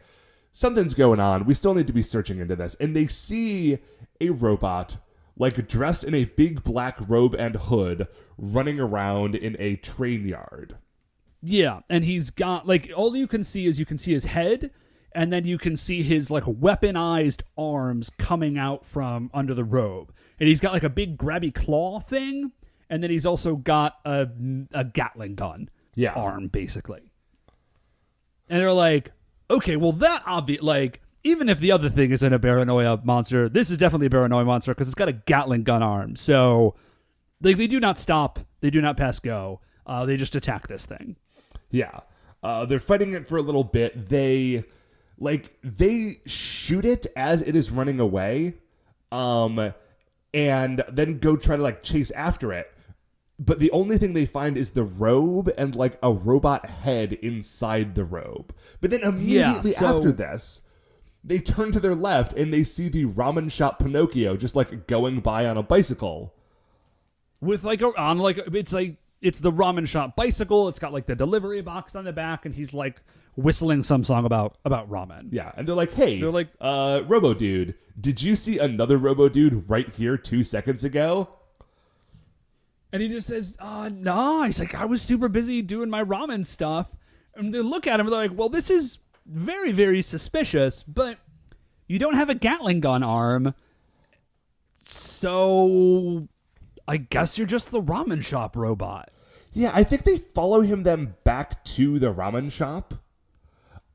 something's going on. We still need to be searching into this. And they see a robot, like, dressed in a big black robe and hood, running around in a train yard. Yeah, and he's got, like, all you can see his head, and then you can see his, like, weaponized arms coming out from under the robe. And he's got, like, a big grabby claw thing, and then he's also got a Gatling gun arm, basically. And they're like, okay, well, that obvious, like, even if the other thing isn't a Paranoia monster, this is definitely a Paranoia monster because it's got a Gatling gun arm. So, like, they do not stop. They do not pass go. They just attack this thing. Yeah. They're fighting it for a little bit. They shoot it as it is running away, and then go try to, like, chase after it. But the only thing they find is the robe and, like, a robot head inside the robe. But then immediately after this, they turn to their left and they see the ramen shop Pinocchio just, like, going by on a bicycle. With, like, it's the ramen shop bicycle. It's got, like, the delivery box on the back, and he's, like, whistling some song about ramen. Yeah, and they're like, hey, Robo Dude, did you see another Robo Dude right here 2 seconds ago? And he just says, no. He's like, I was super busy doing my ramen stuff. And they look at him and they're like, well, this is very, very suspicious, but you don't have a Gatling gun arm. So I guess you're just the ramen shop robot. Yeah, I think they follow them back to the ramen shop.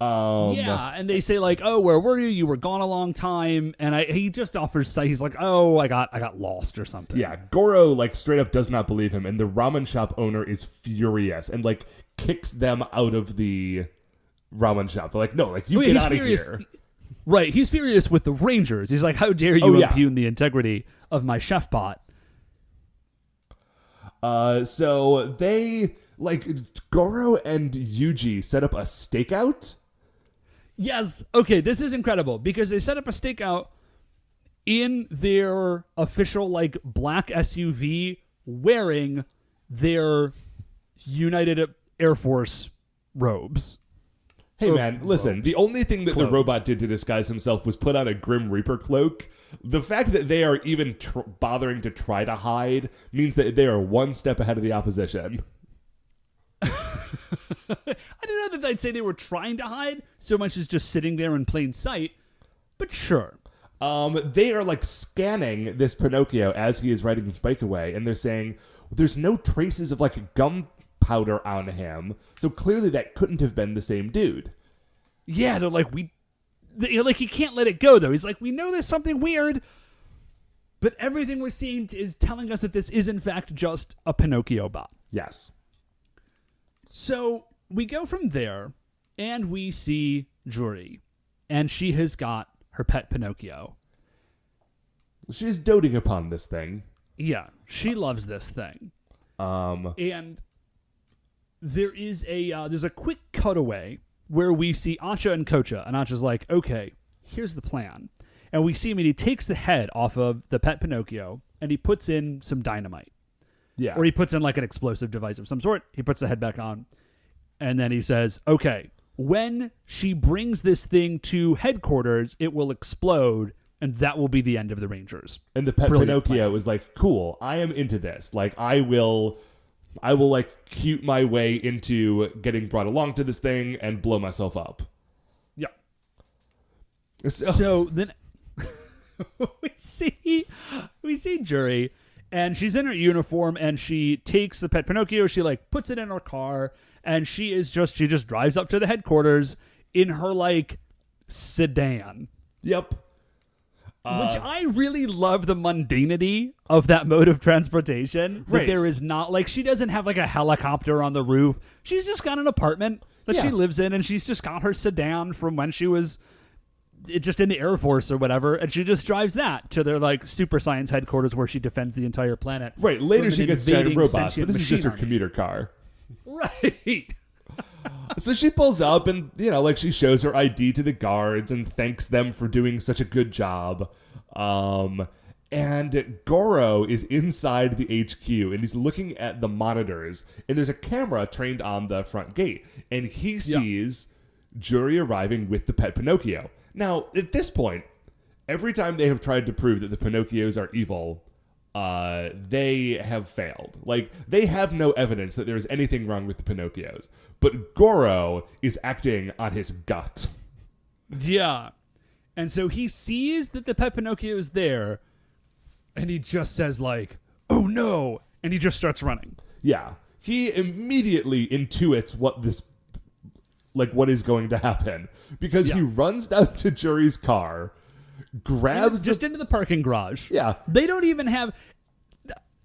And they say, like, oh, where were you? You were gone a long time. And he just offers, he's like, oh, I got lost or something. Yeah, Goro, like, straight up does not believe him, and the ramen shop owner is furious and, like, kicks them out of the ramen shop. They're like, no, like, get out of here. Right, he's furious with the Rangers. He's like, how dare you impugn the integrity of my chef bot? So they, like, Goro and Yuji set up a stakeout. Yes. Okay, this is incredible because they set up a stakeout in their official, like, black SUV wearing their United Air Force robes. Hey, man, listen, the only thing that the robot did to disguise himself was put on a Grim Reaper cloak. The fact that they are even bothering to try to hide means that they are one step ahead of the opposition. I don't know that I'd say they were trying to hide so much as just sitting there in plain sight, but sure. They are, like, scanning this Pinocchio as he is riding his bike away, and they're saying, there's no traces of, like, gunpowder on him, so clearly that couldn't have been the same dude. Yeah, they're like, he can't let it go, though. He's like, we know there's something weird, but everything we're seeing is telling us that this is, in fact, just a Pinocchio bot. Yes. So we go from there, and we see Jury, and she has got her pet Pinocchio. She's doting upon this thing. Yeah, she loves this thing. And there is there's a quick cutaway where we see Acha and Kocha, and Acha's like, okay, here's the plan. And we see him, and he takes the head off of the pet Pinocchio, and he puts in some dynamite. Yeah. Or he puts in, like, an explosive device of some sort. He puts the head back on. And then he says, okay, when she brings this thing to headquarters, it will explode, and that will be the end of the Rangers. And the pet Pinocchio is like, cool, I am into this. Like, I will, like, cute my way into getting brought along to this thing and blow myself up. Yeah. So then we see Jury. And she's in her uniform, and she takes the pet Pinocchio, she, like, puts it in her car, and she just drives up to the headquarters in her, like, sedan. Yep. Which I really love the mundanity of that mode of transportation. Right. That there is not, like, she doesn't have, like, a helicopter on the roof. She's just got an apartment that she lives in, and she's just got her sedan from when she was just in the Air Force or whatever, and she just drives that to their like super science headquarters where she defends the entire planet. Right. Later she gets giant robots, but this is just her army. commuter car. Right. So she pulls up and, like she shows her ID to the guards and thanks them for doing such a good job. And Goro is inside the HQ and he's looking at the monitors and there's a camera trained on the front gate and he sees Juri arriving with the pet Pinocchio. Now, at this point, every time they have tried to prove that the Pinocchios are evil, they have failed. Like, they have no evidence that there is anything wrong with the Pinocchios. But Goro is acting on his gut. Yeah. And so he sees that the pet Pinocchio is there, and he just says, like, oh no, and he just starts running. Yeah. He immediately intuits what is going to happen. Because he runs down to Juri's car, grabs into the parking garage. Yeah. They don't even have,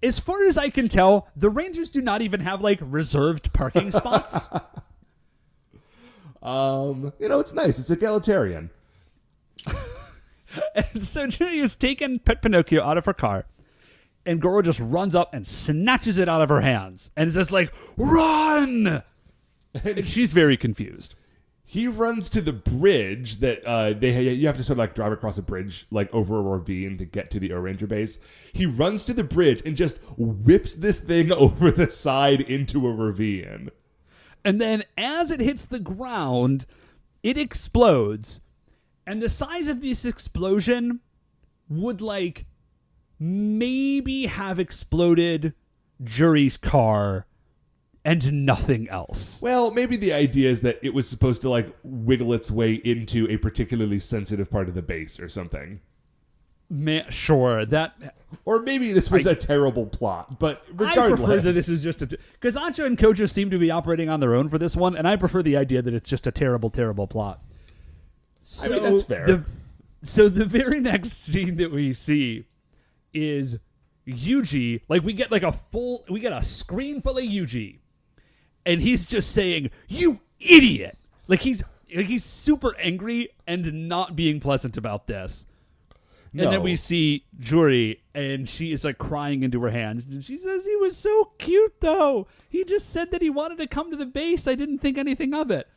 as far as I can tell, the Rangers do not even have like reserved parking spots. It's nice. It's egalitarian. And so Juri has taken Pet Pinocchio out of her car, and Goro just runs up and snatches it out of her hands and says like, run! And she's very confused. He runs to the bridge that you have to sort of like drive across a bridge, like over a ravine to get to the Ohranger base. He runs to the bridge and just whips this thing over the side into a ravine. And then as it hits the ground, it explodes. And the size of this explosion would like maybe have exploded Juri's car and nothing else. Well, maybe the idea is that it was supposed to like wiggle its way into a particularly sensitive part of the base or something. Sure, that... Or maybe this was a terrible plot, but regardless... I prefer that this is just a... Because Acha and Kojo seem to be operating on their own for this one, and I prefer the idea that it's just a terrible, terrible plot. So, I mean, that's fair. So the very next scene that we see is Yuji. Like, we get a screen full of Yuji, and he's just saying, "You idiot!" Like he's super angry and not being pleasant about this. No. And then we see Juri, and she is like crying into her hands, and she says, "He was so cute, though. He just said that he wanted to come to the base. I didn't think anything of it."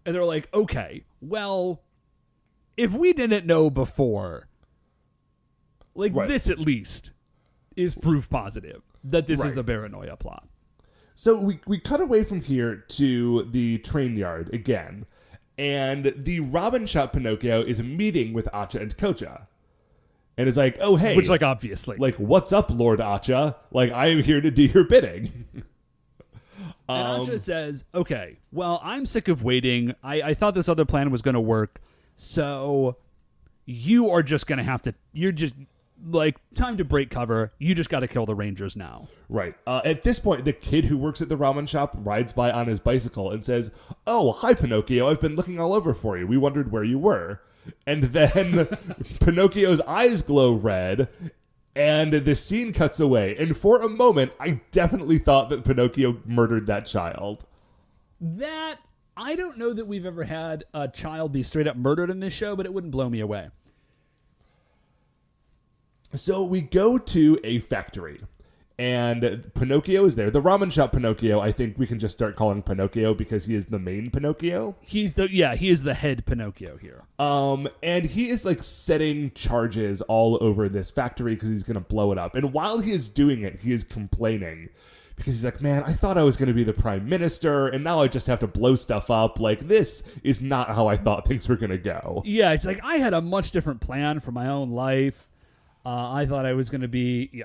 And they're like, "Okay, well, if we didn't know before, like this at least is proof positive that this is a paranoia plot." So we cut away from here to the train yard again, and the Robin Shop Pinocchio is meeting with Acha and Kocha. And it's like, oh, hey. Which, like, obviously. Like, what's up, Lord Acha? Like, I am here to do your bidding. And Acha says, okay, well, I'm sick of waiting. I thought this other plan was going to work. So you are just going to have to, you're just, like, time to break cover. You just got to kill the Rangers now. Right. At this point, the kid who works at the ramen shop rides by on his bicycle and says, "Oh, hi, Pinocchio. I've been looking all over for you. We wondered where you were." And then Pinocchio's eyes glow red, and the scene cuts away. And for a moment, I definitely thought that Pinocchio murdered that child. I don't know that we've ever had a child be straight up murdered in this show, but it wouldn't blow me away. So we go to a factory, and Pinocchio is there. The ramen shop Pinocchio, I think we can just start calling Pinocchio because he is the main Pinocchio. He is the head Pinocchio here. And he is like setting charges all over this factory because he's going to blow it up. And while he is doing it, he is complaining because he's like, "Man, I thought I was going to be the prime minister, and now I just have to blow stuff up. Like, this is not how I thought things were going to go." Yeah, it's like, I had a much different plan for my own life. I thought I was going to be...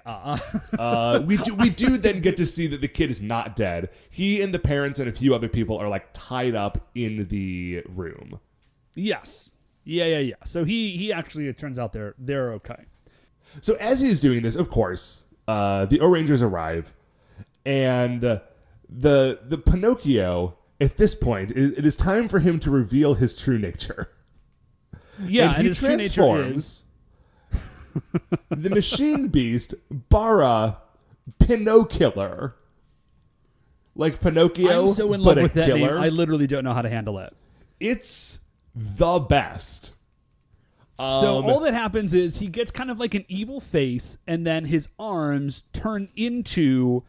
We do then get to see that the kid is not dead. He and the parents and a few other people are like tied up in the room. Yes. Yeah. So he actually, it turns out they're okay. So as he's doing this, of course, the Ohrangers arrive, and the Pinocchio, at this point, it is time for him to reveal his true nature. Yeah, and his true nature is... the machine beast, Bara Pinocchio. Like Pinocchio, I'm so in love with that killer. name, I literally don't know how to handle it. It's the best. So all that happens is he gets kind of like an evil face, and then his arms turn into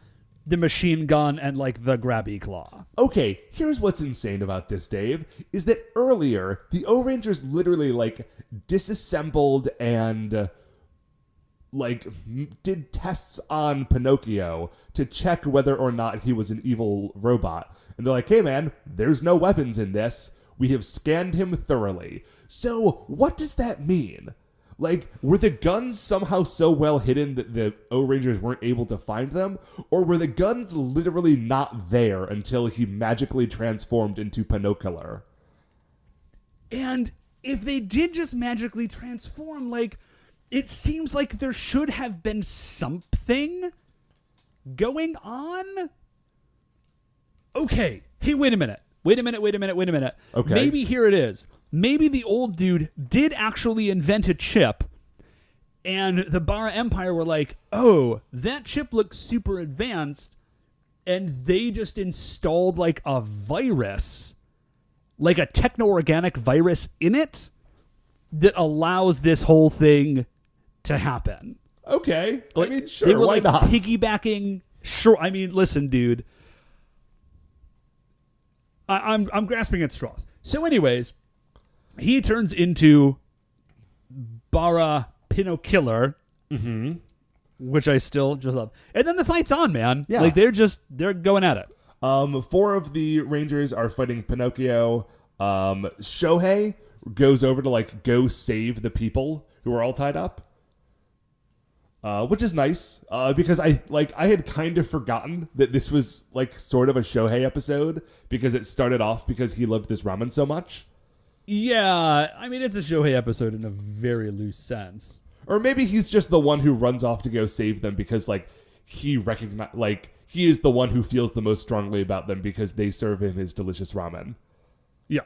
the machine gun and like the grabby claw. Okay, here's what's insane about this, Dave, is that earlier, the Ohrangers literally, like, disassembled and, like, did tests on Pinocchio to check whether or not he was an evil robot. And they're like, hey, man, there's no weapons in this. We have scanned him thoroughly. So, what does that mean? Like, were the guns somehow so well hidden that the Ohrangers weren't able to find them? Or were the guns literally not there until he magically transformed into Pinocchio? And if they did just magically transform, like, it seems like there should have been something going on. Okay. Hey, wait a minute. Okay. Maybe here it is. Maybe the old dude did actually invent a chip, and the Bara Empire were like, oh, that chip looks super advanced, and they just installed like a virus, like a techno-organic virus in it that allows this whole thing to happen. Okay. Like, I mean, sure, they were why like not? piggybacking. Sure. I mean, listen, dude. I'm grasping at straws. So anyways, he turns into Bara Pinocchio, which I still just love. And then the fight's on, man. Yeah. Like, they're going at it. 4 of the Rangers are fighting Pinocchio. Shohei goes over to, like, go save the people who are all tied up. Which is nice, because I had kind of forgotten that this was, like, sort of a Shohei episode, because it started off because he loved this ramen so much. Yeah, I mean, it's a Shohei episode in a very loose sense. Or maybe he's just the one who runs off to go save them because, like, he is the one who feels the most strongly about them because they serve him his delicious ramen. Yeah.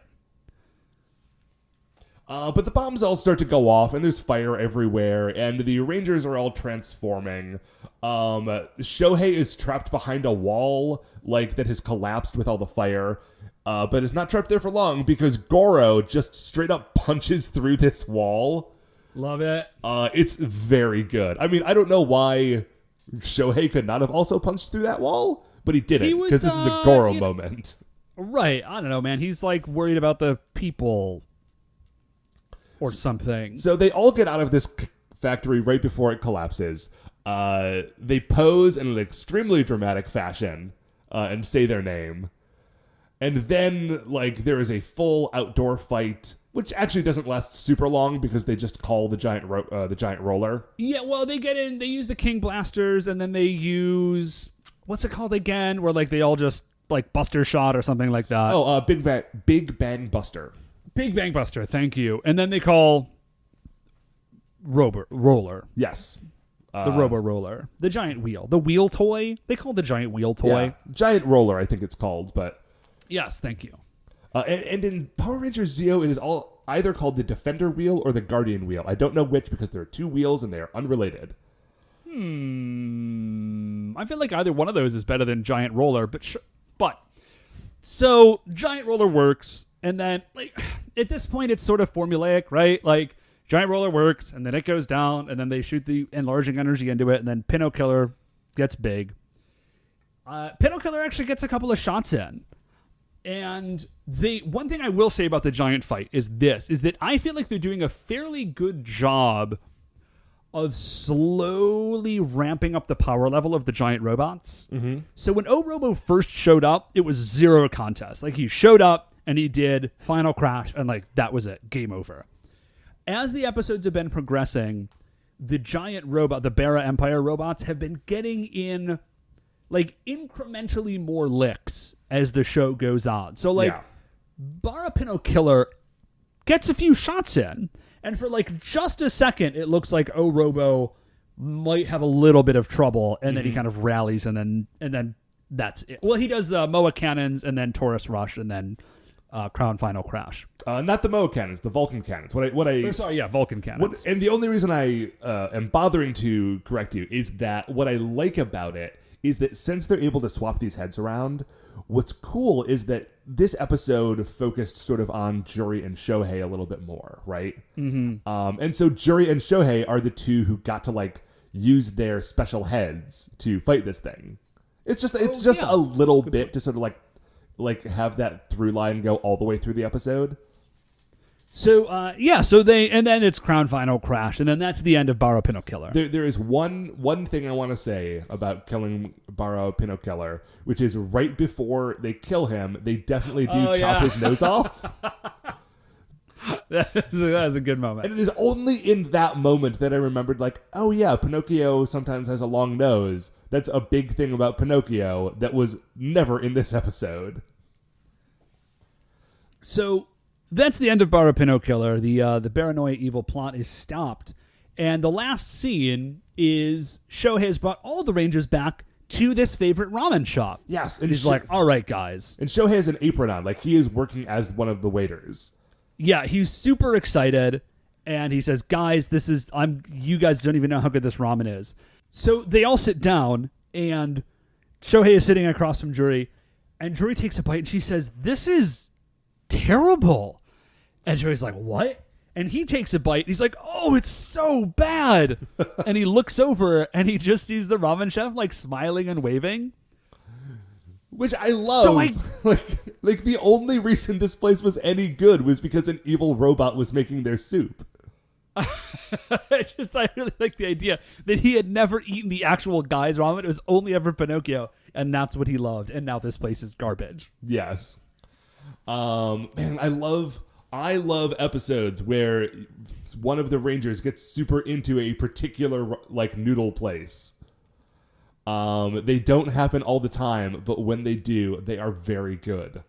But the bombs all start to go off, and there's fire everywhere, and the Rangers are all transforming. Shohei is trapped behind a wall, like, that has collapsed with all the fire, but is not trapped there for long because Goro just straight up punches through this wall. Love it. It's very good. I mean, I don't know why Shohei could not have also punched through that wall, but he didn't, because this is a Goro moment. Right. I don't know, man. He's, like, worried about the people or something. So they all get out of this factory right before it collapses. They pose in an extremely dramatic fashion and say their name. And then, like, there is a full outdoor fight, which actually doesn't last super long because they just call the giant roller. Yeah, well, they get in, they use the King Blasters, and then they use, what's it called again? Where, like, they all just, like, Buster Shot or something like that. Oh, Big Bang Buster. Big Bang Buster, thank you. And then they call Roller. Yes. The Roller. The giant wheel. The wheel toy. They call it the giant wheel toy. Yeah. Giant roller, I think it's called, but... Yes, thank you. And in Power Rangers Zeo, it is all either called the Defender wheel or the Guardian wheel. I don't know which because there are 2 wheels and they are unrelated. I feel like either one of those is better than Giant Roller, but so Giant Roller works, and then, like, at this point it's sort of formulaic, right? Like, Giant Roller works, and then it goes down, and then they shoot the enlarging energy into it, and then Pinocchio gets big. Pinocchio actually gets a couple of shots in. And one thing I will say about the giant fight is that I feel like they're doing a fairly good job of slowly ramping up the power level of the giant robots. Mm-hmm. So when O-Robo first showed up, it was zero contest. Like, he showed up and he did Final Crash, and, like, that was it. Game over. As the episodes have been progressing, the giant robot, the Bara Empire robots, have been getting in, like, incrementally more licks as the show goes on. So, like, Bara Pinocchio gets a few shots in, and for, like, just a second, it looks like O-Robo might have a little bit of trouble, and then he kind of rallies, and then that's it. Well, he does the Moa Cannons, and then Taurus Rush, and then Crown Final Crash. Not the Moa Cannons, the Vulcan Cannons. Vulcan Cannons. And the only reason I am bothering to correct you is that what I like about it is that since they're able to swap these heads around, what's cool is that this episode focused sort of on Juri and Shohei a little bit more, right? Mm-hmm. And so Juri and Shohei are the two who got to like use their special heads to fight this thing. It's just a little bit to sort of like have that through line go all the way through the episode. So and then it's Crown Final Crash, and then that's the end of Baro Pinocchio. There is one thing I want to say about killing Baro Pinocchio, which is right before they kill him, they definitely do chop his nose off. That's a good moment. And it is only in that moment that I remembered, like, oh yeah, Pinocchio sometimes has a long nose. That's a big thing about Pinocchio that was never in this episode. So that's the end of Baro Pinocchio. The Baranoia evil plot is stopped. And the last scene is Shohei has brought all the Rangers back to this favorite ramen shop. Yes. And he's like, all right, guys. And Shohei has an apron on. Like, he is working as one of the waiters. Yeah, he's super excited. And he says, guys, you guys don't even know how good this ramen is. So they all sit down, and Shohei is sitting across from Juri. And Juri takes a bite, and she says, this is terrible. And Juri's like, what? And he takes a bite. He's like, oh, it's so bad. And he looks over and he just sees the ramen chef like smiling and waving. Which I love. So like the only reason this place was any good was because an evil robot was making their soup. I really like the idea that he had never eaten the actual guy's ramen. It was only ever Pinocchio, and that's what he loved. And now this place is garbage. Yes. Man, I love episodes where one of the Rangers gets super into a particular like noodle place. They don't happen all the time, but when they do, they are very good.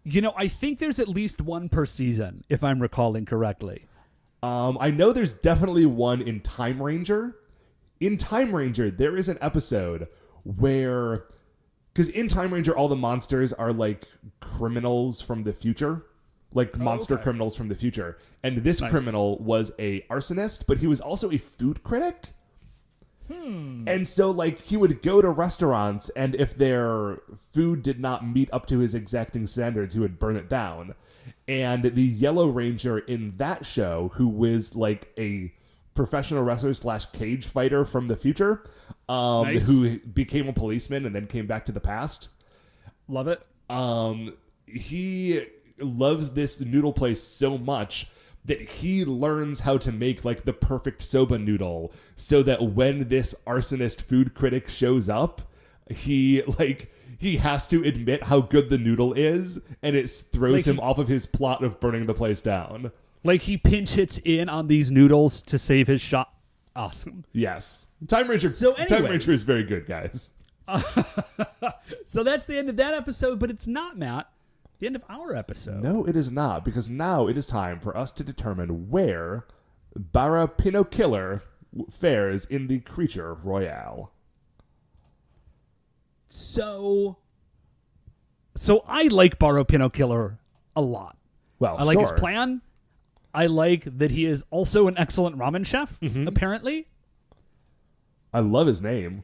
You know, I think there's at least one per season, if I'm recalling correctly. I know there's definitely one in Time Ranger. In Time Ranger, there is an episode where, because in Time Ranger, all the monsters are like criminals from the future. Like monster criminals from the future. And this criminal was a arsonist, but he was also a food critic. And so like he would go to restaurants, and if their food did not meet up to his exacting standards, he would burn it down. And the Yellow Ranger in that show, who was like a professional wrestler / cage fighter from the future, who became a policeman and then came back to the past. Love it. He loves this noodle place so much that he learns how to make like the perfect soba noodle, so that when this arsonist food critic shows up, he has to admit how good the noodle is, and it throws him off of his plot of burning the place down. Like he pinch hits in on these noodles to save his shot. Awesome. Yes. Time Ranger. Time Ranger is very good, guys. So that's the end of that episode, but it's not, Matt, the end of our episode. No, it is not, because now it is time for us to determine where Baro Pinocchio fares in the Creature Royale. So I like Baro Pinocchio a lot. Well, I like his plan. I like that he is also an excellent ramen chef, apparently. I love his name.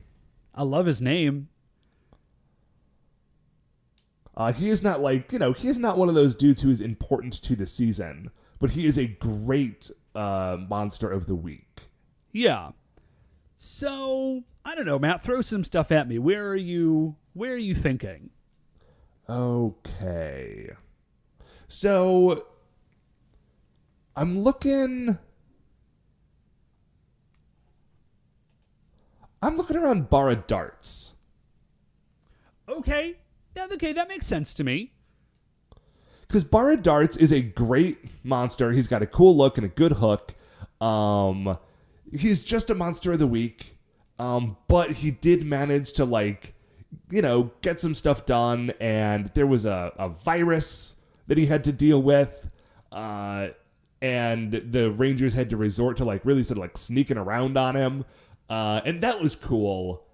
He is not he is not one of those dudes who is important to the season, but he is a great monster of the week. Yeah. So, I don't know, Matt, throw some stuff at me. Where are you thinking? Okay. So, I'm looking around Bara Darts. Okay. Yeah, okay, that makes sense to me. Because Bara Darts is a great monster. He's got a cool look and a good hook. He's just a monster of the week. But he did manage to, get some stuff done. And there was a virus that he had to deal with. And the Rangers had to resort to, really sort of, sneaking around on him. And that was cool.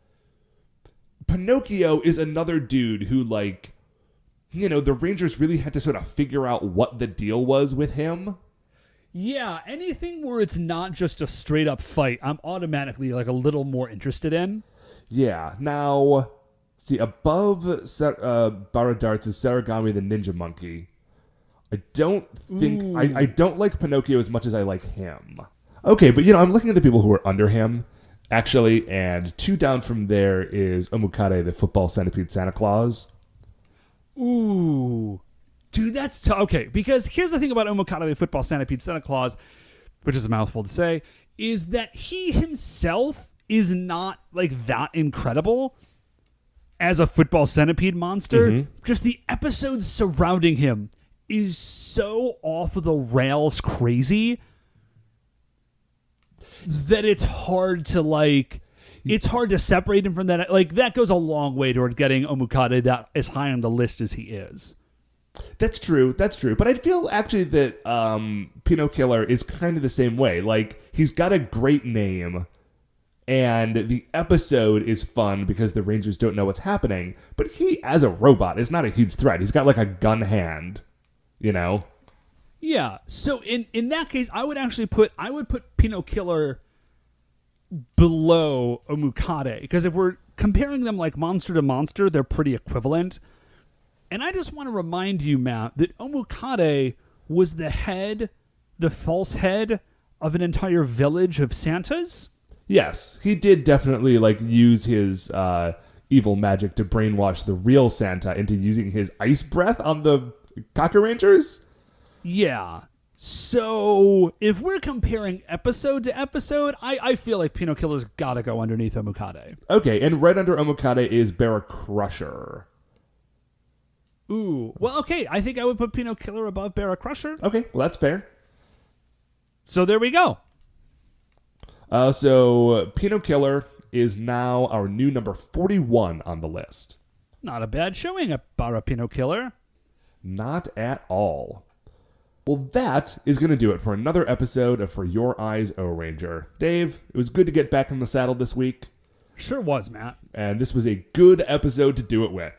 Pinocchio is another dude who, the Rangers really had to sort of figure out what the deal was with him. Yeah, anything where it's not just a straight-up fight, I'm automatically, a little more interested in. Yeah, now, See, above Baradarts is Sarigami the Ninja Monkey. I don't think... I don't like Pinocchio as much as I like him. Okay, but I'm looking at the people who are under him, actually, and 2 down from there is Omukade, the football centipede Santa Claus. Ooh. Dude, that's... okay, because here's the thing about Omukade, the football centipede Santa Claus, which is a mouthful to say, is that he himself is not, like, that incredible as a football centipede monster. Mm-hmm. Just the episodes surrounding him is so off the rails crazy that it's hard to, like... It's hard to separate him from that. Like, that goes a long way toward getting Omukade that as high on the list as he is. That's true. But I feel actually that Pinocchio Killer is kind of the same way. Like, he's got a great name, and the episode is fun because the Rangers don't know what's happening, but he, as a robot, is not a huge threat. He's got, like, a gun hand, Yeah, so in that case, I would put Pinocchio Killer below Omukade, because if we're comparing them like monster to monster, they're pretty equivalent. And I just want to remind you, Matt, that Omukade was the false head of an entire village of Santas. Yes, he did definitely use his evil magic to brainwash the real Santa into using his ice breath on the Kakarangers. Yeah. So, if we're comparing episode to episode, I feel like Pinocchio Killer's got to go underneath Omukade. Okay, and right under Omukade is Barra Crusher. Ooh. Well, okay, I think I would put Pinocchio Killer above Barra Crusher. Okay, well, that's fair. So, there we go. So, Pinocchio Killer is now our new number 41 on the list. Not a bad showing at Barra Pinocchio Killer. Not at all. Well, that is going to do it for another episode of For Your Eyes, Ohranger. Dave, it was good to get back in the saddle this week. Sure was, Matt. And this was a good episode to do it with.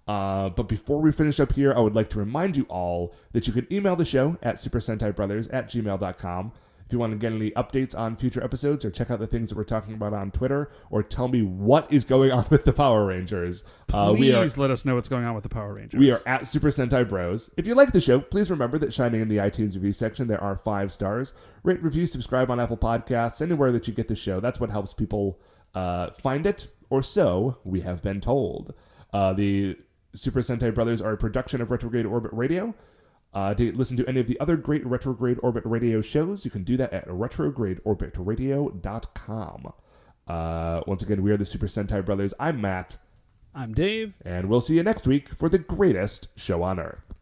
But before we finish up here, I would like to remind you all that you can email the show at supersentaibrothers@gmail.com. If you want to get any updates on future episodes or check out the things that we're talking about on Twitter or tell me what is going on with the Power Rangers. Please let us know what's going on with the Power Rangers. We are at Super Sentai Bros. If you like the show, please remember that shining in the iTunes review section, there are 5 stars. Rate, review, subscribe on Apple Podcasts, anywhere that you get the show. That's what helps people find it, or so we have been told. The Super Sentai Brothers are a production of Retrograde Orbit Radio. To listen to any of the other great Retrograde Orbit Radio shows, you can do that at retrogradeorbitradio.com. Once again, we are the Super Sentai Brothers. I'm Matt. I'm Dave. And we'll see you next week for the greatest show on Earth.